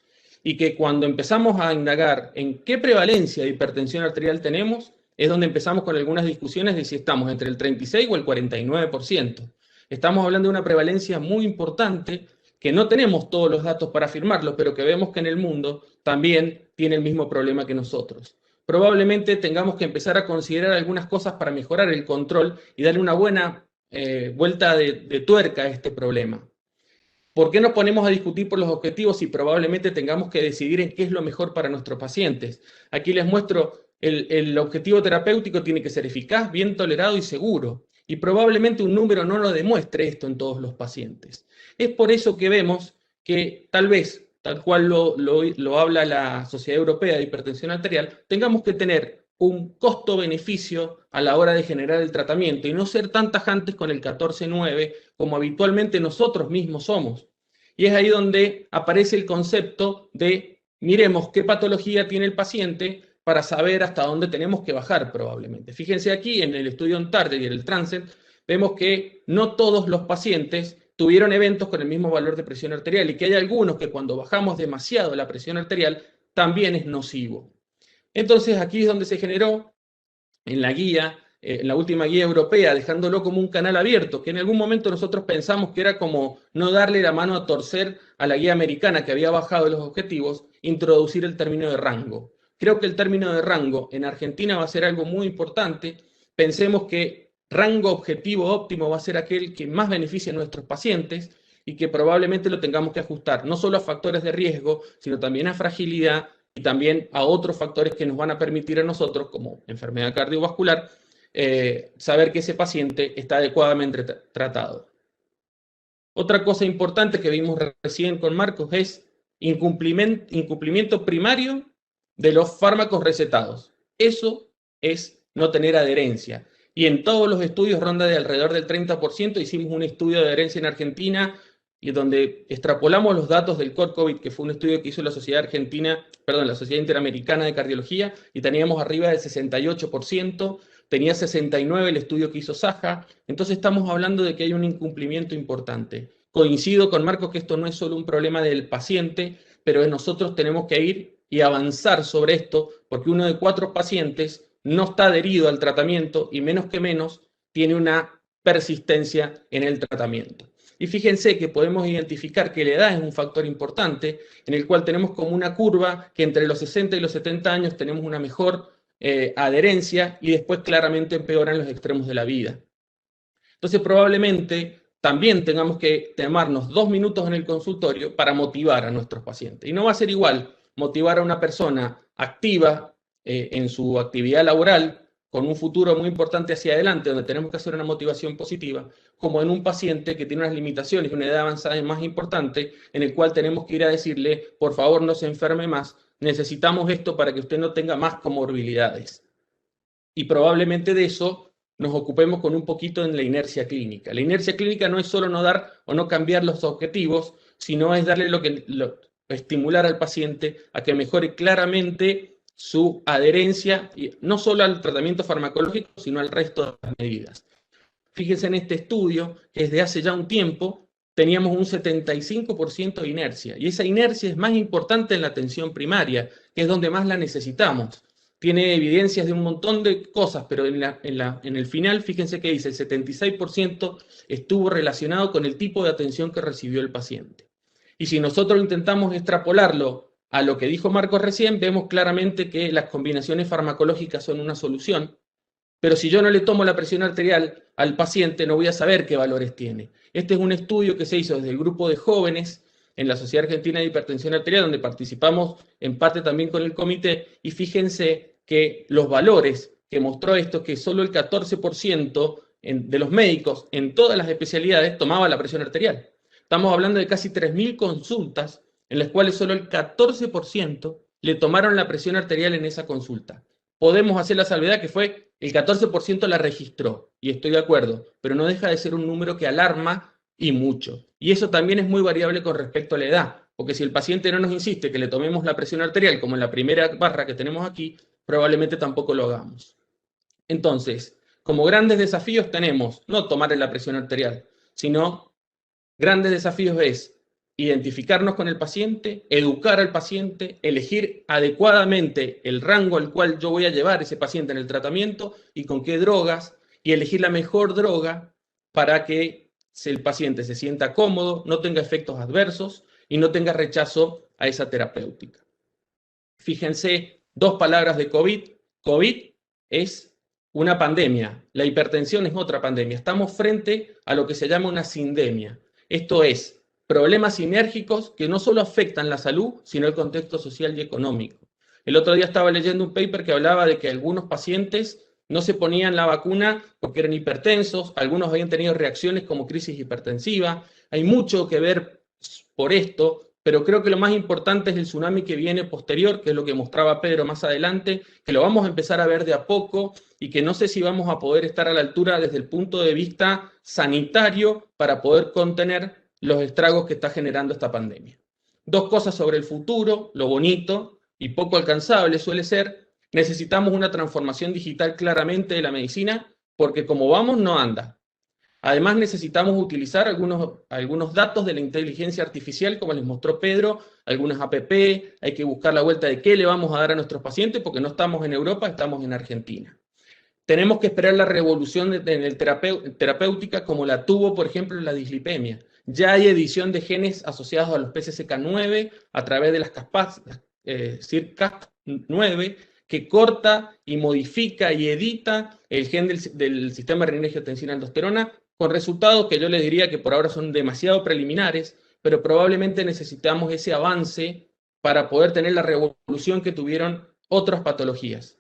y que cuando empezamos a indagar en qué prevalencia de hipertensión arterial tenemos, es donde empezamos con algunas discusiones de si estamos entre el 36 o el 49%. Estamos hablando de una prevalencia muy importante que no tenemos todos los datos para afirmarlo, pero que vemos que en el mundo también tiene el mismo problema que nosotros. Probablemente tengamos que empezar a considerar algunas cosas para mejorar el control y darle una buena vuelta de tuerca a este problema. ¿Por qué nos ponemos a discutir por los objetivos si probablemente tengamos que decidir en qué es lo mejor para nuestros pacientes? Aquí les muestro, el objetivo terapéutico tiene que ser eficaz, bien tolerado y seguro. Y probablemente un número no lo demuestre esto en todos los pacientes. Es por eso que vemos que tal vez, tal cual lo habla la Sociedad Europea de Hipertensión Arterial, tengamos que tener un costo-beneficio a la hora de generar el tratamiento y no ser tan tajantes con el 14-9 como habitualmente nosotros mismos somos. Y es ahí donde aparece el concepto de miremos qué patología tiene el paciente para saber hasta dónde tenemos que bajar probablemente. Fíjense aquí en el estudio OnTarget y en el Transcend, vemos que no todos los pacientes tuvieron eventos con el mismo valor de presión arterial y que hay algunos que cuando bajamos demasiado la presión arterial también es nocivo. Entonces aquí es donde se generó en la guía, en la última guía europea, dejándolo como un canal abierto, que en algún momento nosotros pensamos que era como no darle la mano a torcer a la guía americana que había bajado los objetivos, introducir el término de rango. Creo que el término de rango en Argentina va a ser algo muy importante. Pensemos que rango objetivo óptimo va a ser aquel que más beneficia a nuestros pacientes y que probablemente lo tengamos que ajustar, no solo a factores de riesgo, sino también a fragilidad y también a otros factores que nos van a permitir a nosotros, como enfermedad cardiovascular, saber que ese paciente está adecuadamente tratado. Otra cosa importante que vimos recién con Marcos es incumplimiento primario de los fármacos recetados. Eso es no tener adherencia. Y en todos los estudios ronda de alrededor del 30%. Hicimos un estudio de adherencia en Argentina y donde extrapolamos los datos del CORCOVID, que fue un estudio que hizo la Sociedad la Sociedad Interamericana de Cardiología, y teníamos arriba del 68%, tenía 69% el estudio que hizo Saja. Entonces estamos hablando de que hay un incumplimiento importante. Coincido con Marcos que esto no es solo un problema del paciente, pero nosotros tenemos que ir y avanzar sobre esto, porque 1 de 4 pacientes no está adherido al tratamiento y menos que menos tiene una persistencia en el tratamiento. Y fíjense que podemos identificar que la edad es un factor importante, en el cual tenemos como una curva que entre los 60 y los 70 años tenemos una mejor adherencia y después claramente empeoran los extremos de la vida. Entonces probablemente también tengamos que tomarnos 2 minutos en el consultorio para motivar a nuestros pacientes. Y no va a ser igual motivar a una persona activa en su actividad laboral, con un futuro muy importante hacia adelante, donde tenemos que hacer una motivación positiva, como en un paciente que tiene unas limitaciones y una edad avanzada más importante, en el cual tenemos que ir a decirle, por favor no se enferme más, necesitamos esto para que usted no tenga más comorbilidades. Y probablemente de eso nos ocupemos con un poquito en la inercia clínica. La inercia clínica no es solo no dar o no cambiar los objetivos, sino es darle estimular al paciente a que mejore claramente su adherencia, no solo al tratamiento farmacológico, sino al resto de las medidas. Fíjense en este estudio, que desde hace ya un tiempo teníamos un 75% de inercia, y esa inercia es más importante en la atención primaria, que es donde más la necesitamos. Tiene evidencias de un montón de cosas, pero en el final, fíjense que dice, el 76% estuvo relacionado con el tipo de atención que recibió el paciente. Y si nosotros intentamos extrapolarlo a lo que dijo Marcos recién, vemos claramente que las combinaciones farmacológicas son una solución, pero si yo no le tomo la presión arterial al paciente, no voy a saber qué valores tiene. Este es un estudio que se hizo desde el grupo de jóvenes en la Sociedad Argentina de Hipertensión Arterial, donde participamos en parte también con el comité, y fíjense que los valores que mostró esto, que solo el 14% de los médicos en todas las especialidades tomaba la presión arterial. Estamos hablando de casi 3.000 consultas en las cuales solo el 14% le tomaron la presión arterial en esa consulta. Podemos hacer la salvedad que fue el 14% la registró, y estoy de acuerdo, pero no deja de ser un número que alarma y mucho. Y eso también es muy variable con respecto a la edad, porque si el paciente no nos insiste que le tomemos la presión arterial, como en la primera barra que tenemos aquí, probablemente tampoco lo hagamos. Entonces, como grandes desafíos tenemos no tomar la presión arterial, sino grandes desafíos es identificarnos con el paciente, educar al paciente, elegir adecuadamente el rango al cual yo voy a llevar a ese paciente en el tratamiento y con qué drogas, y elegir la mejor droga para que el paciente se sienta cómodo, no tenga efectos adversos y no tenga rechazo a esa terapéutica. Fíjense, 2 palabras de COVID. COVID es una pandemia, la hipertensión es otra pandemia. Estamos frente a lo que se llama una sindemia. Esto es, problemas sinérgicos que no solo afectan la salud, sino el contexto social y económico. El otro día estaba leyendo un paper que hablaba de que algunos pacientes no se ponían la vacuna porque eran hipertensos, algunos habían tenido reacciones como crisis hipertensiva. Hay mucho que ver por esto, pero creo que lo más importante es el tsunami que viene posterior, que es lo que mostraba Pedro más adelante, que lo vamos a empezar a ver de a poco y que no sé si vamos a poder estar a la altura desde el punto de vista sanitario para poder contener los estragos que está generando esta pandemia. Dos cosas sobre el futuro, lo bonito y poco alcanzable suele ser: necesitamos una transformación digital claramente de la medicina, porque como vamos no anda. Además necesitamos utilizar algunos datos de la inteligencia artificial, como les mostró Pedro, algunas APP, hay que buscar la vuelta de qué le vamos a dar a nuestros pacientes, porque no estamos en Europa, estamos en Argentina. Tenemos que esperar la revolución en terapéutica como la tuvo, por ejemplo, la dislipemia. Ya hay edición de genes asociados a los PCSK9 a través de las CIRCAT9, que corta y modifica y edita el gen del sistema renin-angiotensina-aldosterona, con resultados que yo les diría que por ahora son demasiado preliminares, pero probablemente necesitamos ese avance para poder tener la revolución que tuvieron otras patologías.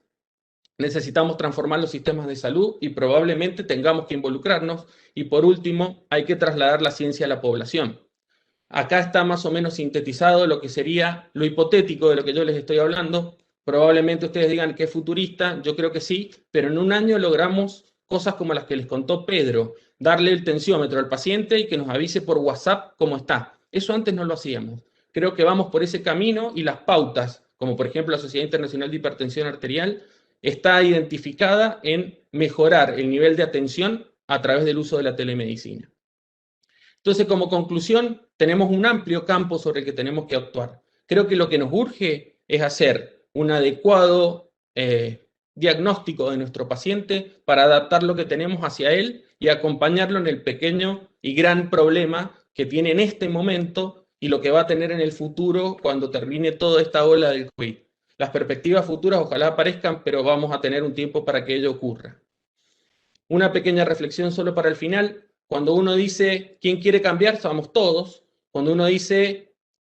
Necesitamos transformar los sistemas de salud y probablemente tengamos que involucrarnos. Y por último, hay que trasladar la ciencia a la población. Acá está más o menos sintetizado lo que sería lo hipotético de lo que yo les estoy hablando. Probablemente ustedes digan que es futurista, yo creo que sí, pero en un año logramos cosas como las que les contó Pedro, darle el tensiómetro al paciente y que nos avise por WhatsApp cómo está. Eso antes no lo hacíamos. Creo que vamos por ese camino y las pautas, como por ejemplo la Sociedad Internacional de Hipertensión Arterial, está identificada en mejorar el nivel de atención a través del uso de la telemedicina. Entonces, como conclusión, tenemos un amplio campo sobre el que tenemos que actuar. Creo que lo que nos urge es hacer un adecuado diagnóstico de nuestro paciente para adaptar lo que tenemos hacia él y acompañarlo en el pequeño y gran problema que tiene en este momento y lo que va a tener en el futuro cuando termine toda esta ola del COVID. Las perspectivas futuras ojalá aparezcan, pero vamos a tener un tiempo para que ello ocurra. Una pequeña reflexión solo para el final. Cuando uno dice ¿quién quiere cambiar? Somos todos. Cuando uno dice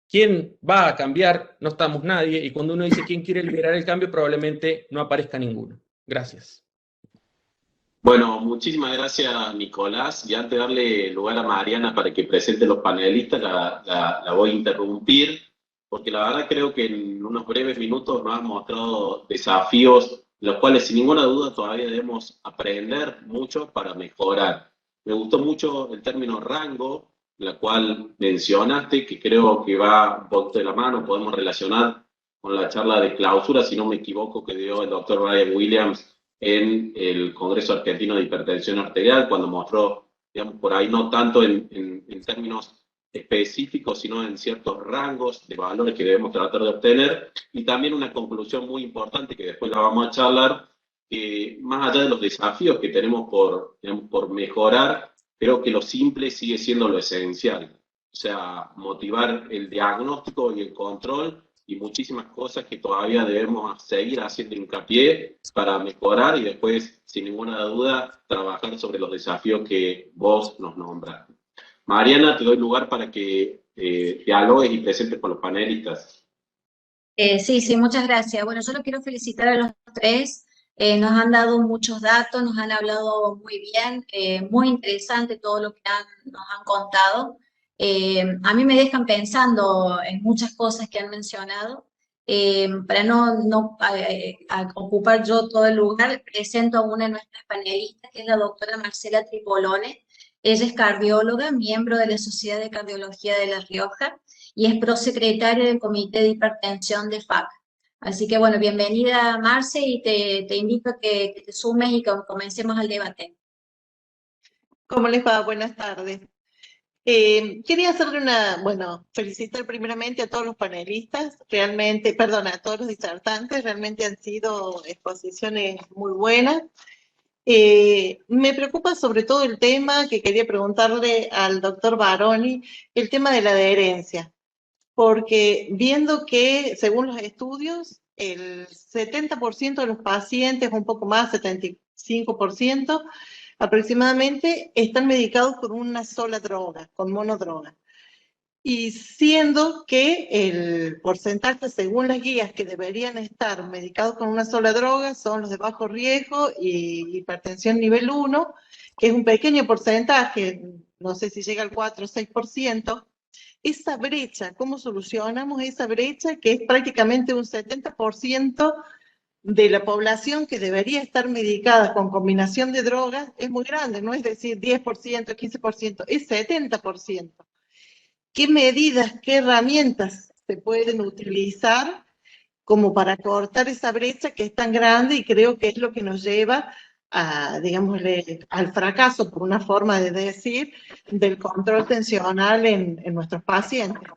¿quién va a cambiar? No estamos nadie. Y cuando uno dice ¿quién quiere liderar el cambio? Probablemente no aparezca ninguno. Gracias. Bueno, muchísimas gracias, Nicolás. Y antes de darle lugar a Mariana para que presente los panelistas, la voy a interrumpir, porque la verdad creo que en unos breves minutos nos han mostrado desafíos, los cuales sin ninguna duda todavía debemos aprender mucho para mejorar. Me gustó mucho el término rango, la cual mencionaste, que creo que va un poquito de la mano, podemos relacionar con la charla de clausura, si no me equivoco, que dio el doctor Brian Williams en el Congreso Argentino de Hipertensión Arterial, cuando mostró, digamos, por ahí no tanto en términos específicos, sino en ciertos rangos de valores que debemos tratar de obtener, y también una conclusión muy importante que después la vamos a charlar, que más allá de los desafíos que tenemos por mejorar, creo que lo simple sigue siendo lo esencial, o sea, motivar el diagnóstico y el control, y muchísimas cosas que todavía debemos seguir haciendo hincapié para mejorar y después, sin ninguna duda, trabajar sobre los desafíos que vos nos nombraste. Mariana, te doy lugar para que dialogues y presentes con los panelistas. Sí, muchas gracias. Bueno, yo los quiero felicitar a los tres. Nos han dado muchos datos, nos han hablado muy bien, muy interesante todo lo que nos han contado. A mí me dejan pensando en muchas cosas que han mencionado. Para no ocupar yo todo el lugar, presento a una de nuestras panelistas, que es la doctora Marcela Tripolone. Ella es cardióloga, miembro de la Sociedad de Cardiología de La Rioja y es prosecretaria del Comité de Hipertensión de FAC. Así que bueno, bienvenida Marce y te invito a que te sumes y que comencemos el debate. ¿Cómo les va? Buenas tardes. Quería hacerle felicitar primeramente a todos los panelistas, a todos los disertantes, realmente han sido exposiciones muy buenas. Me preocupa sobre todo el tema que quería preguntarle al doctor Baroni, el tema de la adherencia, porque viendo que según los estudios, el 70% de los pacientes, un poco más, 75%, aproximadamente están medicados con una sola droga, con monodroga. y siendo que el porcentaje, según las guías, que deberían estar medicados con una sola droga son los de bajo riesgo y hipertensión nivel 1, que es un pequeño porcentaje, no sé si llega al 4 o 6%, esa brecha, ¿cómo solucionamos esa brecha? Que es prácticamente un 70% de la población que debería estar medicada con combinación de drogas, es muy grande, no es decir 10%, 15%, es 70%. ¿Qué medidas, qué herramientas se pueden utilizar como para cortar esa brecha que es tan grande y creo que es lo que nos lleva a, digámosle, al fracaso, por una forma de decir, del control tensional en nuestros pacientes?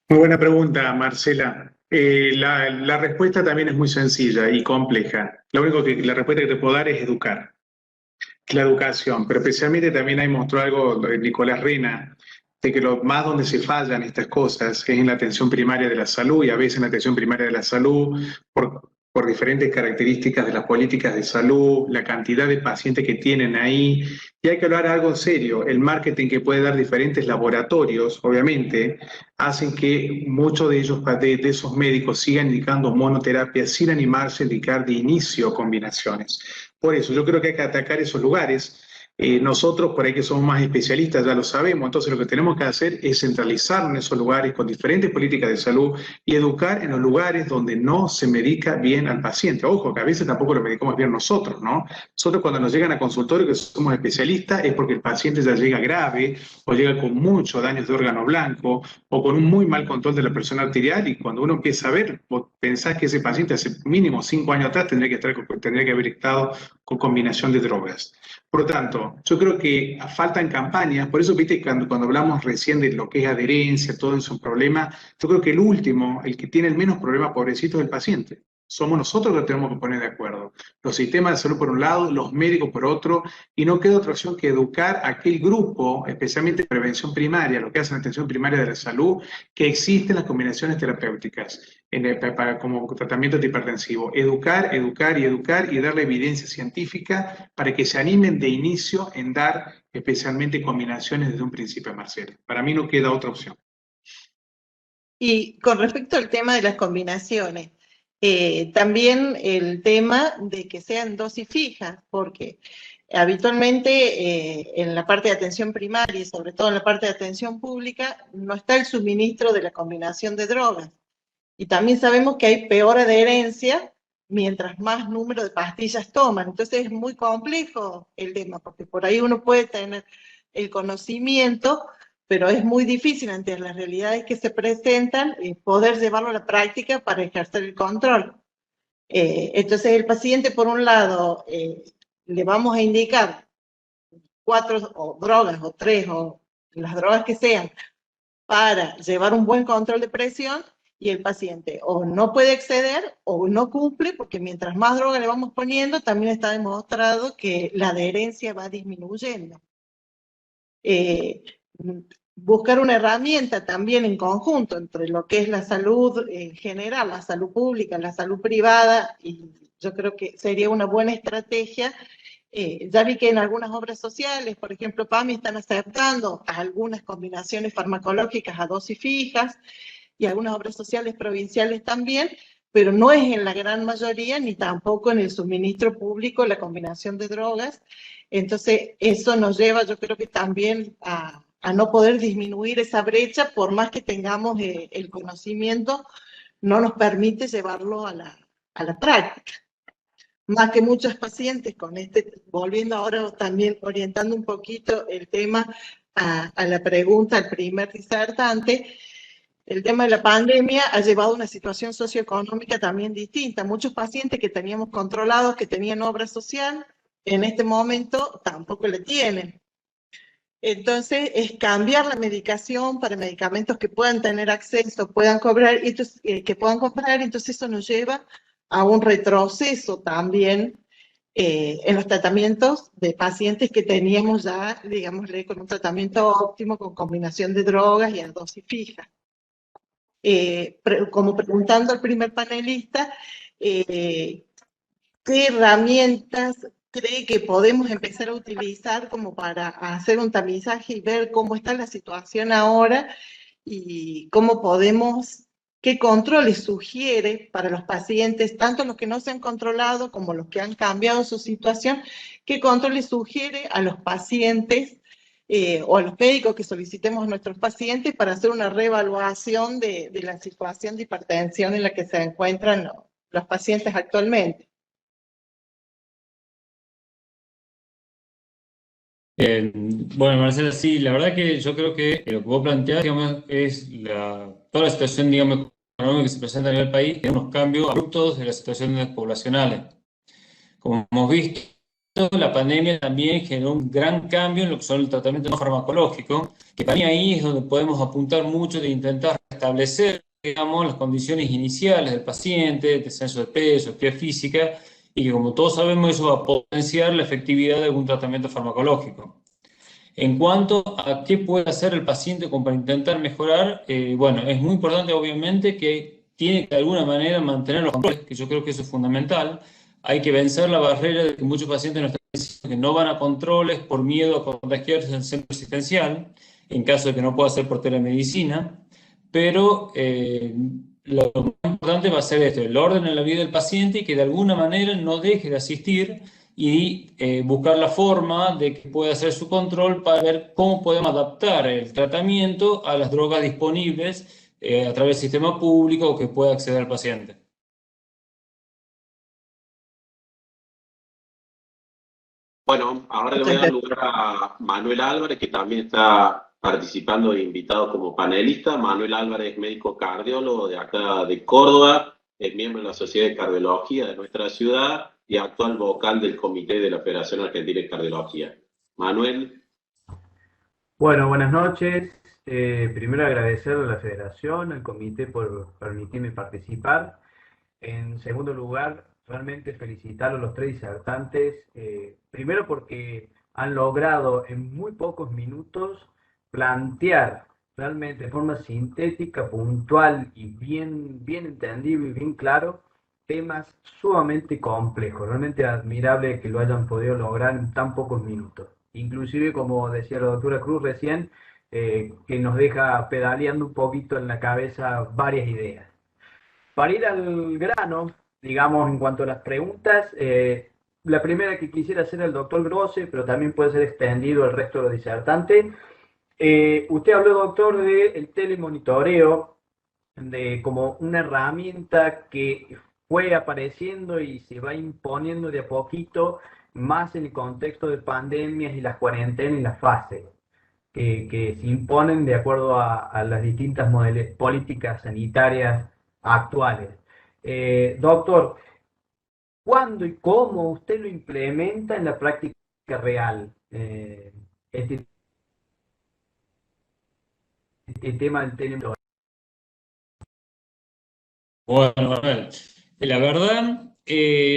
Muy buena pregunta, Marcela. La respuesta también es muy sencilla y compleja. La respuesta que te puedo dar es educar. La educación, pero especialmente también ahí mostró algo Nicolás Rena, de que lo más donde se fallan estas cosas es en la atención primaria de la salud y a veces en la atención primaria de la salud por diferentes características de las políticas de salud, la cantidad de pacientes que tienen ahí. Y hay que hablar algo serio, el marketing que puede dar diferentes laboratorios, obviamente, hacen que muchos de ellos, de esos médicos, sigan indicando monoterapia sin animarse a indicar de inicio combinaciones. Por eso yo creo que hay que atacar esos lugares. Nosotros, por ahí que somos más especialistas, ya lo sabemos, entonces lo que tenemos que hacer es centralizar en esos lugares con diferentes políticas de salud y educar en los lugares donde no se medica bien al paciente. Ojo, que a veces tampoco lo medicamos bien nosotros, ¿no? Nosotros cuando nos llegan a consultorio que somos especialistas es porque el paciente ya llega grave o llega con muchos daños de órgano blanco o con un muy mal control de la presión arterial y cuando uno empieza a ver, vos pensás que ese paciente hace mínimo 5 años atrás tendría que haber estado con combinación de drogas. Por lo tanto, yo creo que faltan campañas, por eso viste cuando hablamos recién de lo que es adherencia, todo eso es un problema, yo creo que el último, el que tiene el menos problema, pobrecito, es el paciente. Somos nosotros los que tenemos que poner de acuerdo. Los sistemas de salud por un lado, los médicos por otro, y no queda otra opción que educar a aquel grupo, especialmente prevención primaria, lo que hace la atención primaria de la salud, que existen las combinaciones terapéuticas como tratamiento antihipertensivo. Educar, educar y educar y darle evidencia científica para que se animen de inicio en dar especialmente combinaciones desde un principio, Marcelo. Para mí no queda otra opción. Y con respecto al tema de las combinaciones, también el tema de que sean dosis fijas, porque habitualmente en la parte de atención primaria y sobre todo en la parte de atención pública no está el suministro de la combinación de drogas. Y también sabemos que hay peor adherencia mientras más número de pastillas toman. Entonces es muy complejo el tema, porque por ahí uno puede tener el conocimiento, pero es muy difícil ante las realidades que se presentan poder llevarlo a la práctica para ejercer el control. Entonces el paciente, por un lado, le vamos a indicar 4 o drogas o 3 o las drogas que sean para llevar un buen control de presión, y el paciente o no puede exceder o no cumple, porque mientras más droga le vamos poniendo, también está demostrado que la adherencia va disminuyendo. Buscar una herramienta también en conjunto entre lo que es la salud general, la salud pública, la salud privada, y yo creo que sería una buena estrategia. Ya vi que en algunas obras sociales, por ejemplo, PAMI, están aceptando algunas combinaciones farmacológicas a dosis fijas, y algunas obras sociales provinciales también, pero no es en la gran mayoría, ni tampoco en el suministro público la combinación de drogas. Entonces, eso nos lleva, yo creo que también a no poder disminuir esa brecha, por más que tengamos el conocimiento, no nos permite llevarlo a la práctica. Más que muchos pacientes con volviendo ahora también orientando un poquito el tema a la pregunta al primer disertante, el tema de la pandemia ha llevado a una situación socioeconómica también distinta. Muchos pacientes que teníamos controlados, que tenían obra social, en este momento tampoco la tienen. Entonces, es cambiar la medicación para medicamentos que puedan tener acceso, puedan cobrar, entonces eso nos lleva a un retroceso también en los tratamientos de pacientes que teníamos ya, digámosle, con un tratamiento óptimo, con combinación de drogas y a dosis fija. Como preguntando al primer panelista, ¿qué herramientas cree que podemos empezar a utilizar como para hacer un tamizaje y ver cómo está la situación ahora y cómo podemos, qué controles sugiere para los pacientes, tanto los que no se han controlado como los que han cambiado su situación, qué controles sugiere a los pacientes o a los médicos que solicitemos a nuestros pacientes para hacer una reevaluación de la situación de hipertensión en la que se encuentran los pacientes actualmente. Bueno, Marcela, sí, la verdad que yo creo que lo que vos planteás, digamos, es toda la situación, digamos, económica que se presenta a nivel país, tiene unos cambios abruptos de las situaciones poblacionales. Como hemos visto, la pandemia también generó un gran cambio en lo que son el tratamiento no farmacológico, que para mí ahí es donde podemos apuntar mucho de intentar establecer, digamos, las condiciones iniciales del paciente, descenso de peso, actividad física, y que como todos sabemos eso va a potenciar la efectividad de algún tratamiento farmacológico. En cuanto a qué puede hacer el paciente como para intentar mejorar, bueno, es muy importante obviamente que tiene que de alguna manera mantener los controles, que yo creo que eso es fundamental. Hay que vencer la barrera de que muchos pacientes nos están diciendo que no van a controles por miedo a contagiarse en el centro asistencial, en caso de que no pueda ser por telemedicina, pero lo más importante va a ser esto, el orden en la vida del paciente y que de alguna manera no deje de asistir y buscar la forma de que pueda hacer su control para ver cómo podemos adaptar el tratamiento a las drogas disponibles a través del sistema público o que pueda acceder al paciente. Bueno, ahora le voy a dar lugar a Manuel Álvarez, que también está participando e invitado como panelista. Manuel Álvarez es médico cardiólogo de acá de Córdoba, es miembro de la Sociedad de Cardiología de nuestra ciudad y actual vocal del Comité de la Federación Argentina de Cardiología. Manuel. Bueno, buenas noches. Primero agradecerle a la Federación, al Comité por permitirme participar. En segundo lugar, realmente felicitar a los tres disertantes, primero porque han logrado en muy pocos minutos plantear realmente de forma sintética, puntual y bien entendible y bien claro temas sumamente complejos. Realmente admirable que lo hayan podido lograr en tan pocos minutos. Inclusive, como decía la doctora Cruz recién, que nos deja pedaleando un poquito en la cabeza varias ideas. Para ir al grano, digamos, en cuanto a las preguntas, la primera que quisiera hacer al doctor Grosse, pero también puede ser extendido al resto de los disertantes. Usted habló, doctor, del telemonitoreo como una herramienta que fue apareciendo y se va imponiendo de a poquito, más en el contexto de pandemias y las cuarentenas y las fases que se imponen de acuerdo a las distintas políticas sanitarias actuales. Doctor, ¿cuándo y cómo usted lo implementa en la práctica real? Este tema del telemonitoreo. Bueno, Manuel, la verdad,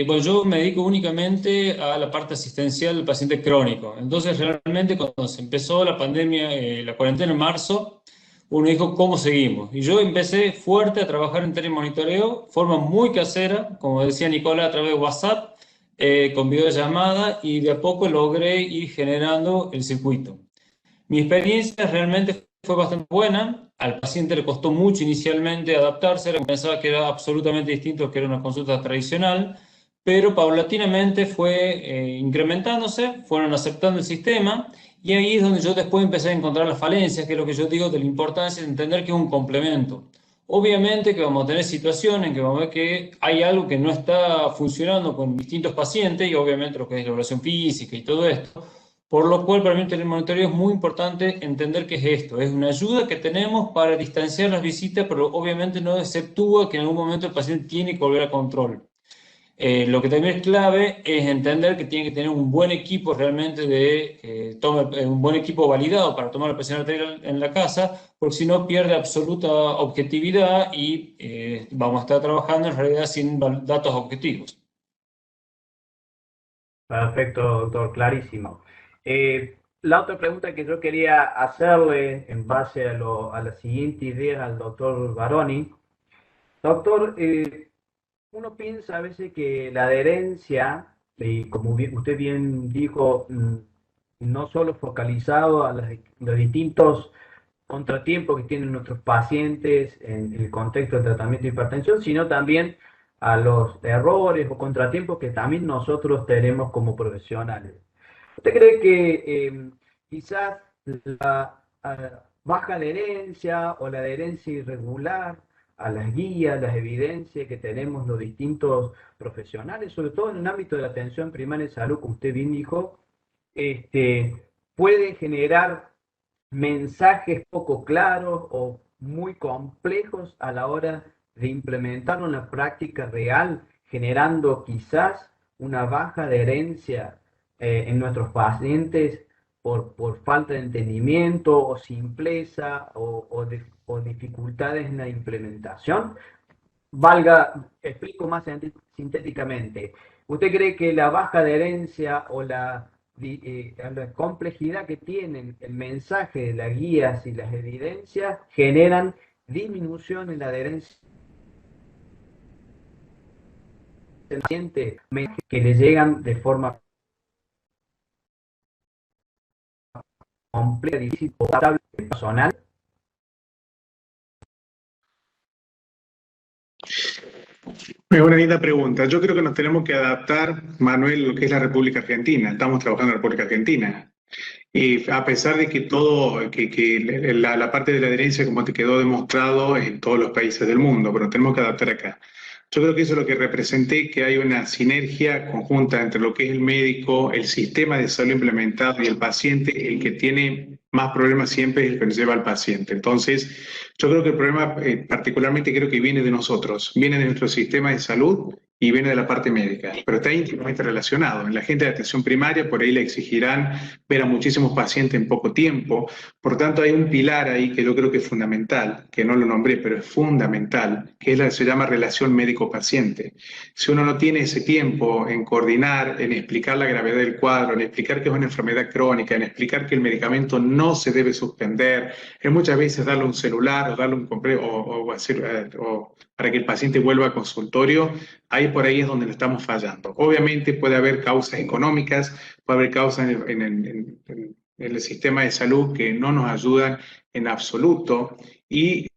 bueno, yo me dedico únicamente a la parte asistencial del paciente crónico. Entonces, realmente, cuando se empezó la pandemia, la cuarentena en marzo, uno dijo, ¿cómo seguimos? Y yo empecé fuerte a trabajar en telemonitoreo, forma muy casera, como decía Nicola, a través de WhatsApp, con videollamada, y de a poco logré ir generando el circuito. Mi experiencia realmente fue bastante buena. Al paciente le costó mucho inicialmente adaptarse, pensaba que era absolutamente distinto, que era una consulta tradicional, pero paulatinamente fue incrementándose, fueron aceptando el sistema, y ahí es donde yo después empecé a encontrar las falencias, que es lo que yo digo de la importancia de entender que es un complemento. Obviamente que vamos a tener situaciones en que vamos a ver que hay algo que no está funcionando con distintos pacientes, y obviamente lo que es la evaluación física y todo esto. Por lo cual, para mí el telemonitoreo es muy importante entender qué es esto. Es una ayuda que tenemos para distanciar las visitas, pero obviamente no exceptúa que en algún momento el paciente tiene que volver a control. Lo que también es clave es entender que tiene que tener un buen equipo realmente un buen equipo validado para tomar la presión arterial en la casa, porque si no pierde absoluta objetividad y vamos a estar trabajando en realidad sin datos objetivos. Perfecto, doctor, clarísimo. La otra pregunta que yo quería hacerle en base a la siguiente idea al doctor Baroni. Doctor, uno piensa a veces que la adherencia y como usted bien dijo, no solo focalizado a los distintos contratiempos que tienen nuestros pacientes en el contexto del tratamiento de hipertensión, sino también a los errores o contratiempos que también nosotros tenemos como profesionales. ¿Usted cree que quizás la baja adherencia o la adherencia irregular a las guías, las evidencias que tenemos los distintos profesionales, sobre todo en el ámbito de la atención primaria de salud, como usted bien dijo, puede generar mensajes poco claros o muy complejos a la hora de implementarlo en la práctica real, generando quizás una baja adherencia en nuestros pacientes por falta de entendimiento o simpleza o dificultades en la implementación? Explico más sintéticamente. ¿Usted cree que la baja adherencia o la complejidad que tienen el mensaje de las guías y las evidencias generan disminución en la adherencia del paciente, que le llegan de forma compleja, difícil o personal? Es una linda pregunta. Yo creo que nos tenemos que adaptar, Manuel, lo que es la República Argentina. Estamos trabajando en la República Argentina. Y a pesar de que la parte de la adherencia, como te quedó demostrado en todos los países del mundo, pero tenemos que adaptar acá. Yo creo que eso es lo que representé, que hay una sinergia conjunta entre lo que es el médico, el sistema de salud implementado y el paciente. El que tiene más problemas siempre es el que nos lleva al paciente. Entonces, yo creo que el problema particularmente creo que viene de nosotros, viene de nuestro sistema de salud y viene de la parte médica, pero está íntimamente relacionado. En la gente de atención primaria, por ahí le exigirán ver a muchísimos pacientes en poco tiempo. Por tanto, hay un pilar ahí que yo creo que es fundamental, que no lo nombré, pero es fundamental, que es la que se llama relación médico-paciente. Si uno no tiene ese tiempo en coordinar, en explicar la gravedad del cuadro, en explicar que es una enfermedad crónica, en explicar que el medicamento no se debe suspender, en muchas veces darle un celular o darle un o para que el paciente vuelva al consultorio, ahí por ahí es donde lo estamos fallando. Obviamente puede haber causas económicas, puede haber causas en el sistema de salud que no nos ayudan en absoluto, y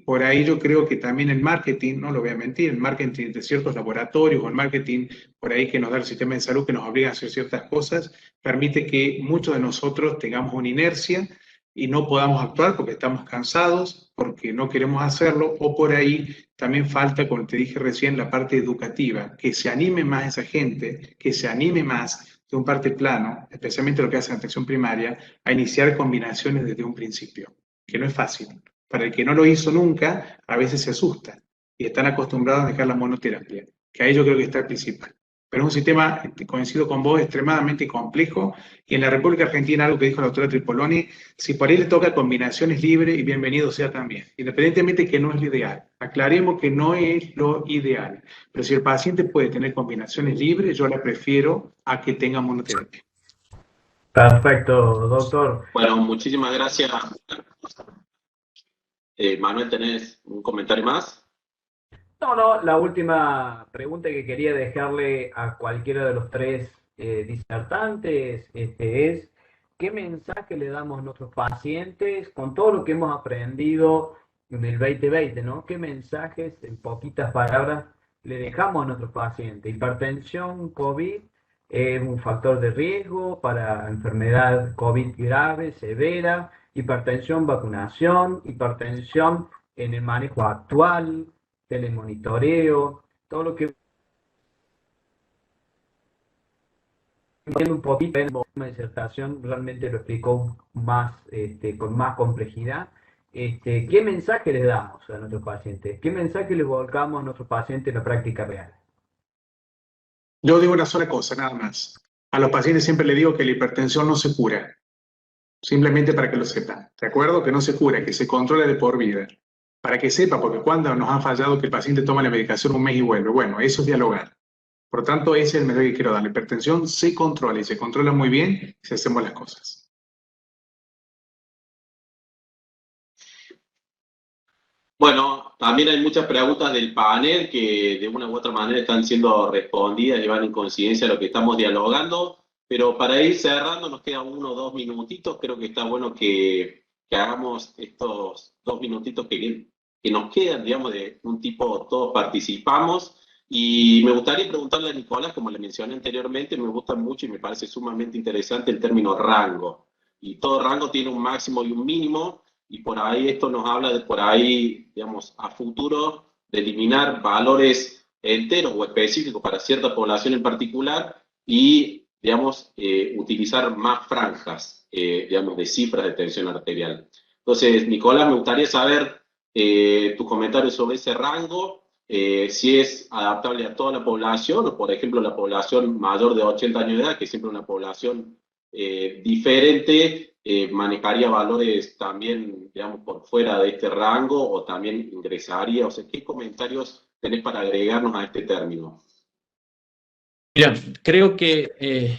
por ahí yo creo que también el marketing, no lo voy a mentir, el marketing de ciertos laboratorios o el marketing por ahí que nos da el sistema de salud, que nos obliga a hacer ciertas cosas, permite que muchos de nosotros tengamos una inercia y no podamos actuar porque estamos cansados, porque no queremos hacerlo, o por ahí también falta, como te dije recién, la parte educativa, que se anime más esa gente, que se anime más de un parte plano, especialmente lo que hace en atención primaria, a iniciar combinaciones desde un principio, que no es fácil. Para el que no lo hizo nunca, a veces se asusta y están acostumbrados a dejar la monoterapia, que ahí yo creo que está el principal. Pero es un sistema, coincido con vos, extremadamente complejo, y en la República Argentina, algo que dijo la doctora Tripoloni, si por ahí le toca combinaciones libres, y bienvenido sea también, independientemente que no es lo ideal. Aclaremos que no es lo ideal, pero si el paciente puede tener combinaciones libres, yo la prefiero a que tenga monoterapia. Perfecto, doctor. Bueno, muchísimas gracias. Manuel, ¿tenés un comentario más? No, la última pregunta que quería dejarle a cualquiera de los tres disertantes es, ¿qué mensaje le damos a nuestros pacientes con todo lo que hemos aprendido en el 2020, ¿no? ¿Qué mensajes, en poquitas palabras, le dejamos a nuestros pacientes? Hipertensión, COVID, es un factor de riesgo para enfermedad COVID grave, severa, hipertensión, vacunación, hipertensión en el manejo actual, telemonitoreo, todo lo que un poquito en una disertación realmente lo explicó más, con más complejidad. ¿Qué mensaje les damos a nuestros pacientes? ¿Qué mensaje les volcamos a nuestros pacientes en la práctica real? Yo digo una sola cosa, nada más. A los pacientes siempre les digo que la hipertensión no se cura, simplemente para que lo sepan. ¿De acuerdo? Que no se cura, que se controla de por vida. Para que sepa, porque cuando nos han fallado que el paciente toma la medicación un mes y vuelve. Bueno, eso es dialogar. Por lo tanto, ese es el mensaje que quiero dar. La hipertensión se controla y se controla muy bien si hacemos las cosas. Bueno, también hay muchas preguntas del panel que de una u otra manera están siendo respondidas y van en coincidencia a lo que estamos dialogando, pero para ir cerrando nos quedan 1 o 2 minutitos, creo que está bueno que hagamos estos 2 minutitos que nos quedan, digamos, de un tipo, todos participamos, y me gustaría preguntarle a Nicolás, como le mencioné anteriormente, me gusta mucho y me parece sumamente interesante el término rango, y todo rango tiene un máximo y un mínimo, y por ahí esto nos habla de por ahí, digamos, a futuro, de eliminar valores enteros o específicos para cierta población en particular y, digamos, utilizar más franjas, digamos, de cifras de tensión arterial. Entonces, Nicolás, me gustaría saber tus comentarios sobre ese rango, si es adaptable a toda la población o, por ejemplo, la población mayor de 80 años de edad, que es siempre una población diferente, manejaría valores también, digamos, por fuera de este rango o también ingresaría. O sea, ¿qué comentarios tenés para agregarnos a este término? Mira, creo que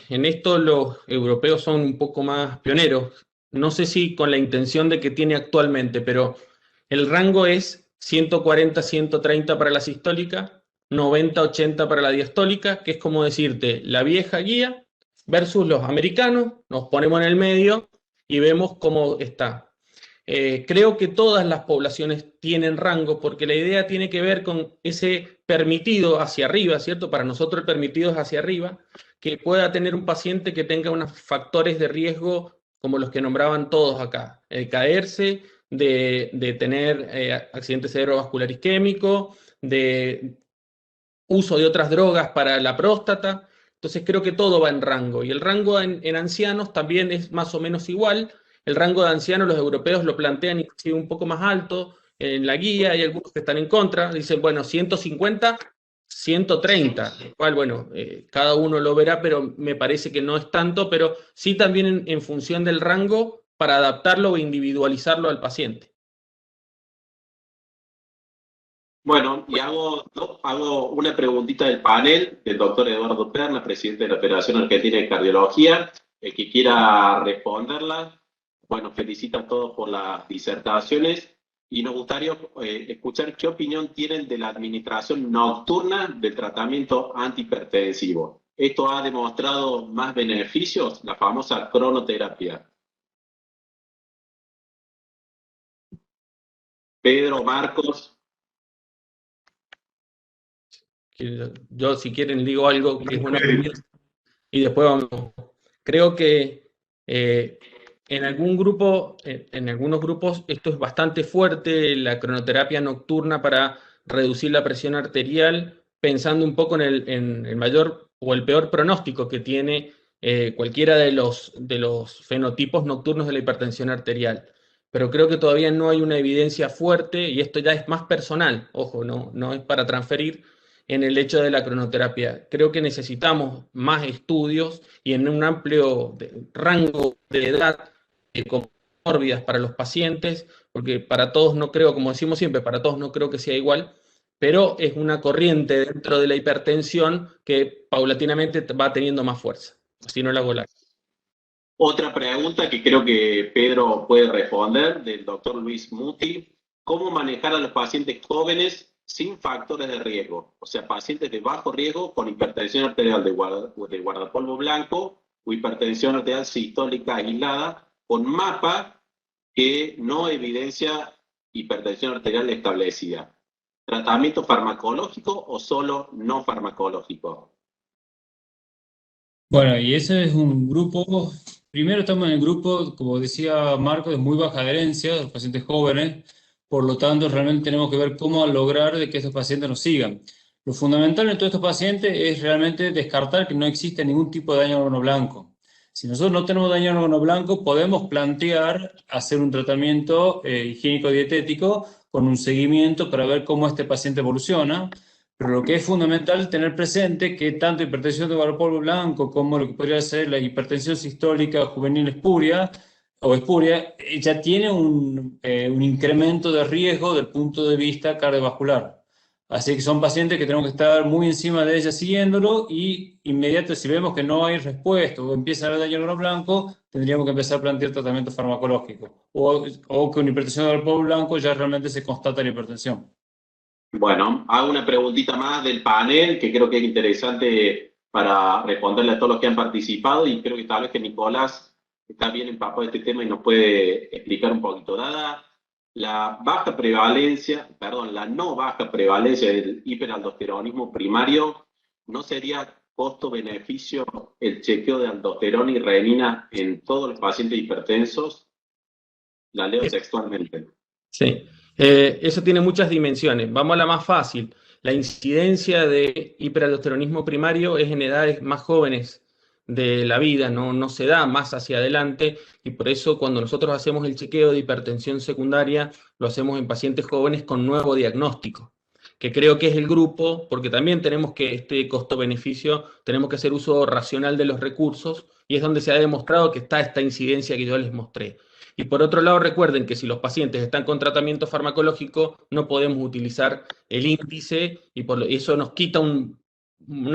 en esto los europeos son un poco más pioneros. No sé si con la intención de que tiene actualmente, pero el rango es 140-130 para la sistólica, 90-80 para la diastólica, que es como decirte la vieja guía versus los americanos, nos ponemos en el medio y vemos cómo está. Creo que todas las poblaciones tienen rango porque la idea tiene que ver con ese permitido hacia arriba, ¿cierto? Para nosotros el permitido es hacia arriba, que pueda tener un paciente que tenga unos factores de riesgo como los que nombraban todos acá, caerse, de tener accidente cerebrovascular isquémico, de uso de otras drogas para la próstata. Entonces creo que todo va en rango y el rango en ancianos también es más o menos igual. El rango de ancianos los europeos lo plantean inclusive un poco más alto. En la guía hay algunos que están en contra, dicen, bueno, 150, 130, cual, bueno, cada uno lo verá, pero me parece que no es tanto, pero sí también en función del rango para adaptarlo o individualizarlo al paciente. Bueno, y hago una preguntita del panel del doctor Eduardo Perna, presidente de la Federación Argentina de Cardiología. El que quiera responderla, bueno, felicito a todos por las disertaciones y nos gustaría escuchar qué opinión tienen de la administración nocturna del tratamiento antihipertensivo. ¿Esto ha demostrado más beneficios? La famosa cronoterapia. Pedro, Marcos. Yo, si quieren, digo algo que es una opinión y después vamos. Creo que en algunos grupos esto es bastante fuerte, la cronoterapia nocturna para reducir la presión arterial, pensando un poco en el mayor o el peor pronóstico que tiene cualquiera de los fenotipos nocturnos de la hipertensión arterial. Pero creo que todavía no hay una evidencia fuerte, y esto ya es más personal, ojo, no es para transferir, en el hecho de la cronoterapia. Creo que necesitamos más estudios y en un amplio rango de edad comórbidas para los pacientes, porque para todos no creo, como decimos siempre, para todos no creo que sea igual, pero es una corriente dentro de la hipertensión que paulatinamente va teniendo más fuerza. Si no la hago larga. Otra pregunta que creo que Pedro puede responder, del doctor Luis Muti. ¿Cómo manejar a los pacientes jóvenes sin factores de riesgo? O sea, pacientes de bajo riesgo con hipertensión arterial de guardapolvo blanco o hipertensión arterial sistólica aislada con mapa que no evidencia hipertensión arterial establecida. ¿Tratamiento farmacológico o solo no farmacológico? Bueno, y ese es un grupo, primero estamos en el grupo, como decía Marco, de muy baja adherencia, los pacientes jóvenes, por lo tanto realmente tenemos que ver cómo lograr de que estos pacientes nos sigan. Lo fundamental en todos estos pacientes es realmente descartar que no existe ningún tipo de daño al órgano blanco. Si nosotros no tenemos daño al órgano blanco, podemos plantear hacer un tratamiento higiénico-dietético con un seguimiento para ver cómo este paciente evoluciona. Pero lo que es fundamental es tener presente que tanto hipertensión de guardapolvo blanco como lo que podría ser la hipertensión sistólica juvenil espuria ya tiene un incremento de riesgo desde el punto de vista cardiovascular. Así que son pacientes que tenemos que estar muy encima de ellas siguiéndolo y inmediato, si vemos que no hay respuesta o empieza a haber daño glóbulo blanco, tendríamos que empezar a plantear tratamiento farmacológico. O con hipertensión del glóbulo blanco ya realmente se constata la hipertensión. Bueno, hago una preguntita más del panel que creo que es interesante para responderle a todos los que han participado y creo que tal vez que Nicolás está bien empapado de este tema y nos puede explicar un poquito. Dada la baja prevalencia, perdón, la no baja prevalencia del hiperaldosteronismo primario, ¿no sería costo-beneficio el chequeo de aldosterona y renina en todos los pacientes hipertensos? La leo textualmente. Sí, eso tiene muchas dimensiones. Vamos a la más fácil. La incidencia de hiperaldosteronismo primario es en edades más jóvenes de la vida, no se da más hacia adelante, y por eso cuando nosotros hacemos el chequeo de hipertensión secundaria, lo hacemos en pacientes jóvenes con nuevo diagnóstico, que creo que es el grupo, porque también tenemos que este costo-beneficio, tenemos que hacer uso racional de los recursos, y es donde se ha demostrado que está esta incidencia que yo les mostré. Y por otro lado, recuerden que si los pacientes están con tratamiento farmacológico, no podemos utilizar el índice y por eso nos quita un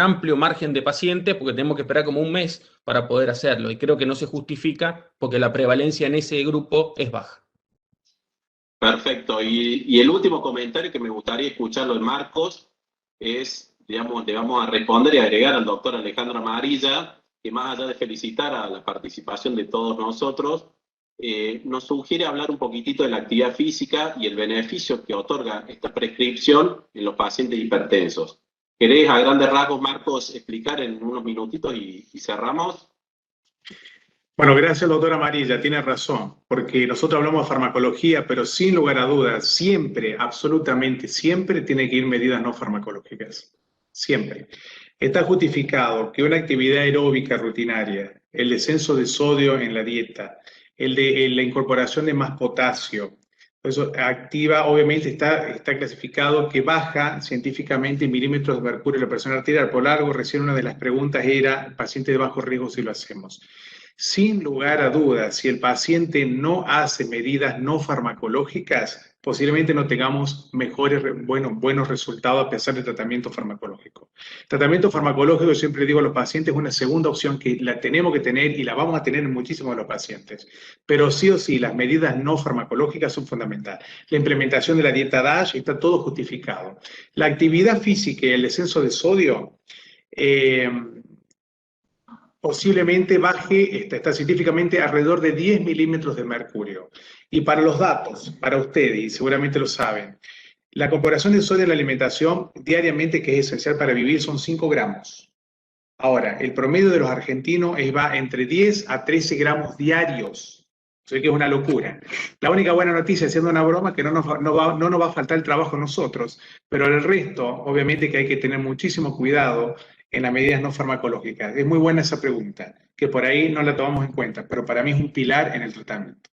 amplio margen de pacientes porque tenemos que esperar como un mes para poder hacerlo. Y creo que no se justifica porque la prevalencia en ese grupo es baja. Perfecto. Y el último comentario que me gustaría escucharlo de Marcos es, digamos, le vamos a responder y agregar al doctor Alejandro Amarilla, que más allá de felicitar a la participación de todos nosotros, nos sugiere hablar un poquitito de la actividad física y el beneficio que otorga esta prescripción en los pacientes hipertensos. ¿Querés a grandes rasgos, Marcos, explicar en unos minutitos y cerramos? Bueno, gracias, doctora Amarilla, tiene razón, porque nosotros hablamos de farmacología, pero sin lugar a dudas, siempre, absolutamente siempre, tiene que ir medidas no farmacológicas. Siempre. Está justificado que una actividad aeróbica rutinaria, el descenso de sodio en la dieta, la incorporación de más potasio, eso activa, obviamente está clasificado que baja científicamente en milímetros de mercurio en la presión arterial. Por largo, recién una de las preguntas era, paciente de bajo riesgo si lo hacemos. Sin lugar a dudas, si el paciente no hace medidas no farmacológicas, posiblemente no tengamos buenos resultados a pesar del tratamiento farmacológico. Tratamiento farmacológico, siempre digo a los pacientes, es una segunda opción que la tenemos que tener y la vamos a tener en muchísimos de los pacientes. Pero sí o sí, las medidas no farmacológicas son fundamentales. La implementación de la dieta DASH está todo justificado. La actividad física y el descenso de sodio, posiblemente baje, está científicamente alrededor de 10 milímetros de mercurio. Y para los datos, para ustedes, y seguramente lo saben, la incorporación de sodio en la alimentación diariamente, que es esencial para vivir, son 5 gramos. Ahora, el promedio de los argentinos va entre 10 a 13 gramos diarios. Sé que es una locura. La única buena noticia, haciendo una broma, que no nos va a faltar el trabajo a nosotros, pero el resto, obviamente que hay que tener muchísimo cuidado en las medidas no farmacológicas. Es muy buena esa pregunta, que por ahí no la tomamos en cuenta, pero para mí es un pilar en el tratamiento.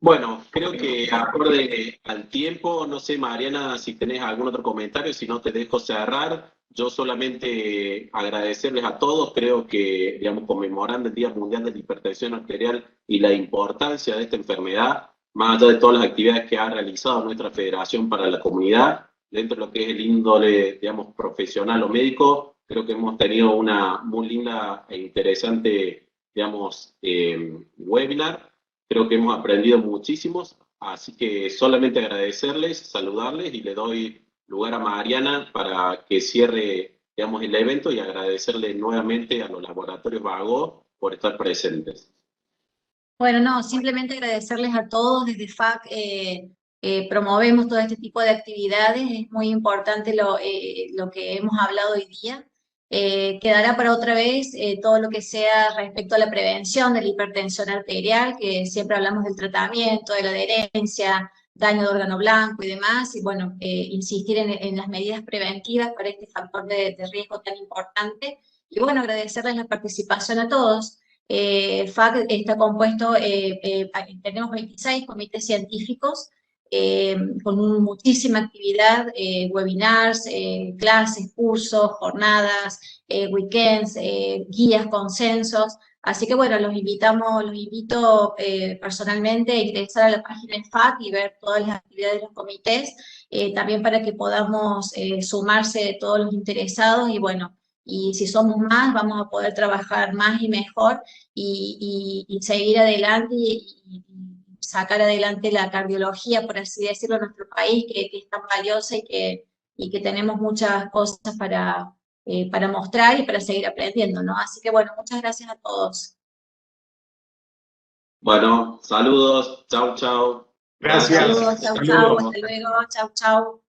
Bueno, creo que acorde al tiempo, no sé, Mariana, si tenés algún otro comentario, si no te dejo cerrar. Yo solamente agradecerles a todos, creo que, digamos, conmemorando el Día Mundial de la Hipertensión Arterial y la importancia de esta enfermedad, más allá de todas las actividades que ha realizado nuestra federación para la comunidad, dentro de lo que es el índole, digamos, profesional o médico, creo que hemos tenido una muy linda e interesante, digamos, webinar. Creo que hemos aprendido muchísimos, así que solamente agradecerles, saludarles y le doy lugar a Mariana para que cierre, digamos, el evento y agradecerle nuevamente a los laboratorios Vago por estar presentes. Bueno, no, simplemente agradecerles a todos. Desde FAC promovemos todo este tipo de actividades. Es muy importante lo que hemos hablado hoy día. Quedará para otra vez todo lo que sea respecto a la prevención de la hipertensión arterial, que siempre hablamos del tratamiento, de la adherencia, daño de órgano blanco y demás, y bueno, insistir en las medidas preventivas para este factor de riesgo tan importante. Y bueno, agradecerles la participación a todos. FAC está compuesto, tenemos 26 comités científicos, con muchísima actividad, webinars, clases, cursos, jornadas, weekends, guías, consensos. Así que bueno, los invito personalmente a ingresar a la página de FAC y ver todas las actividades de los comités, también para que podamos sumarse todos los interesados y bueno, y si somos más vamos a poder trabajar más y mejor y seguir adelante y sacar adelante la cardiología, por así decirlo, en nuestro país, que es tan valiosa y que tenemos muchas cosas para mostrar y para seguir aprendiendo, ¿no? Así que bueno, muchas gracias a todos. Bueno, saludos, chau, chau. Gracias. Saludos, chau, chau, hasta luego, chau, chau.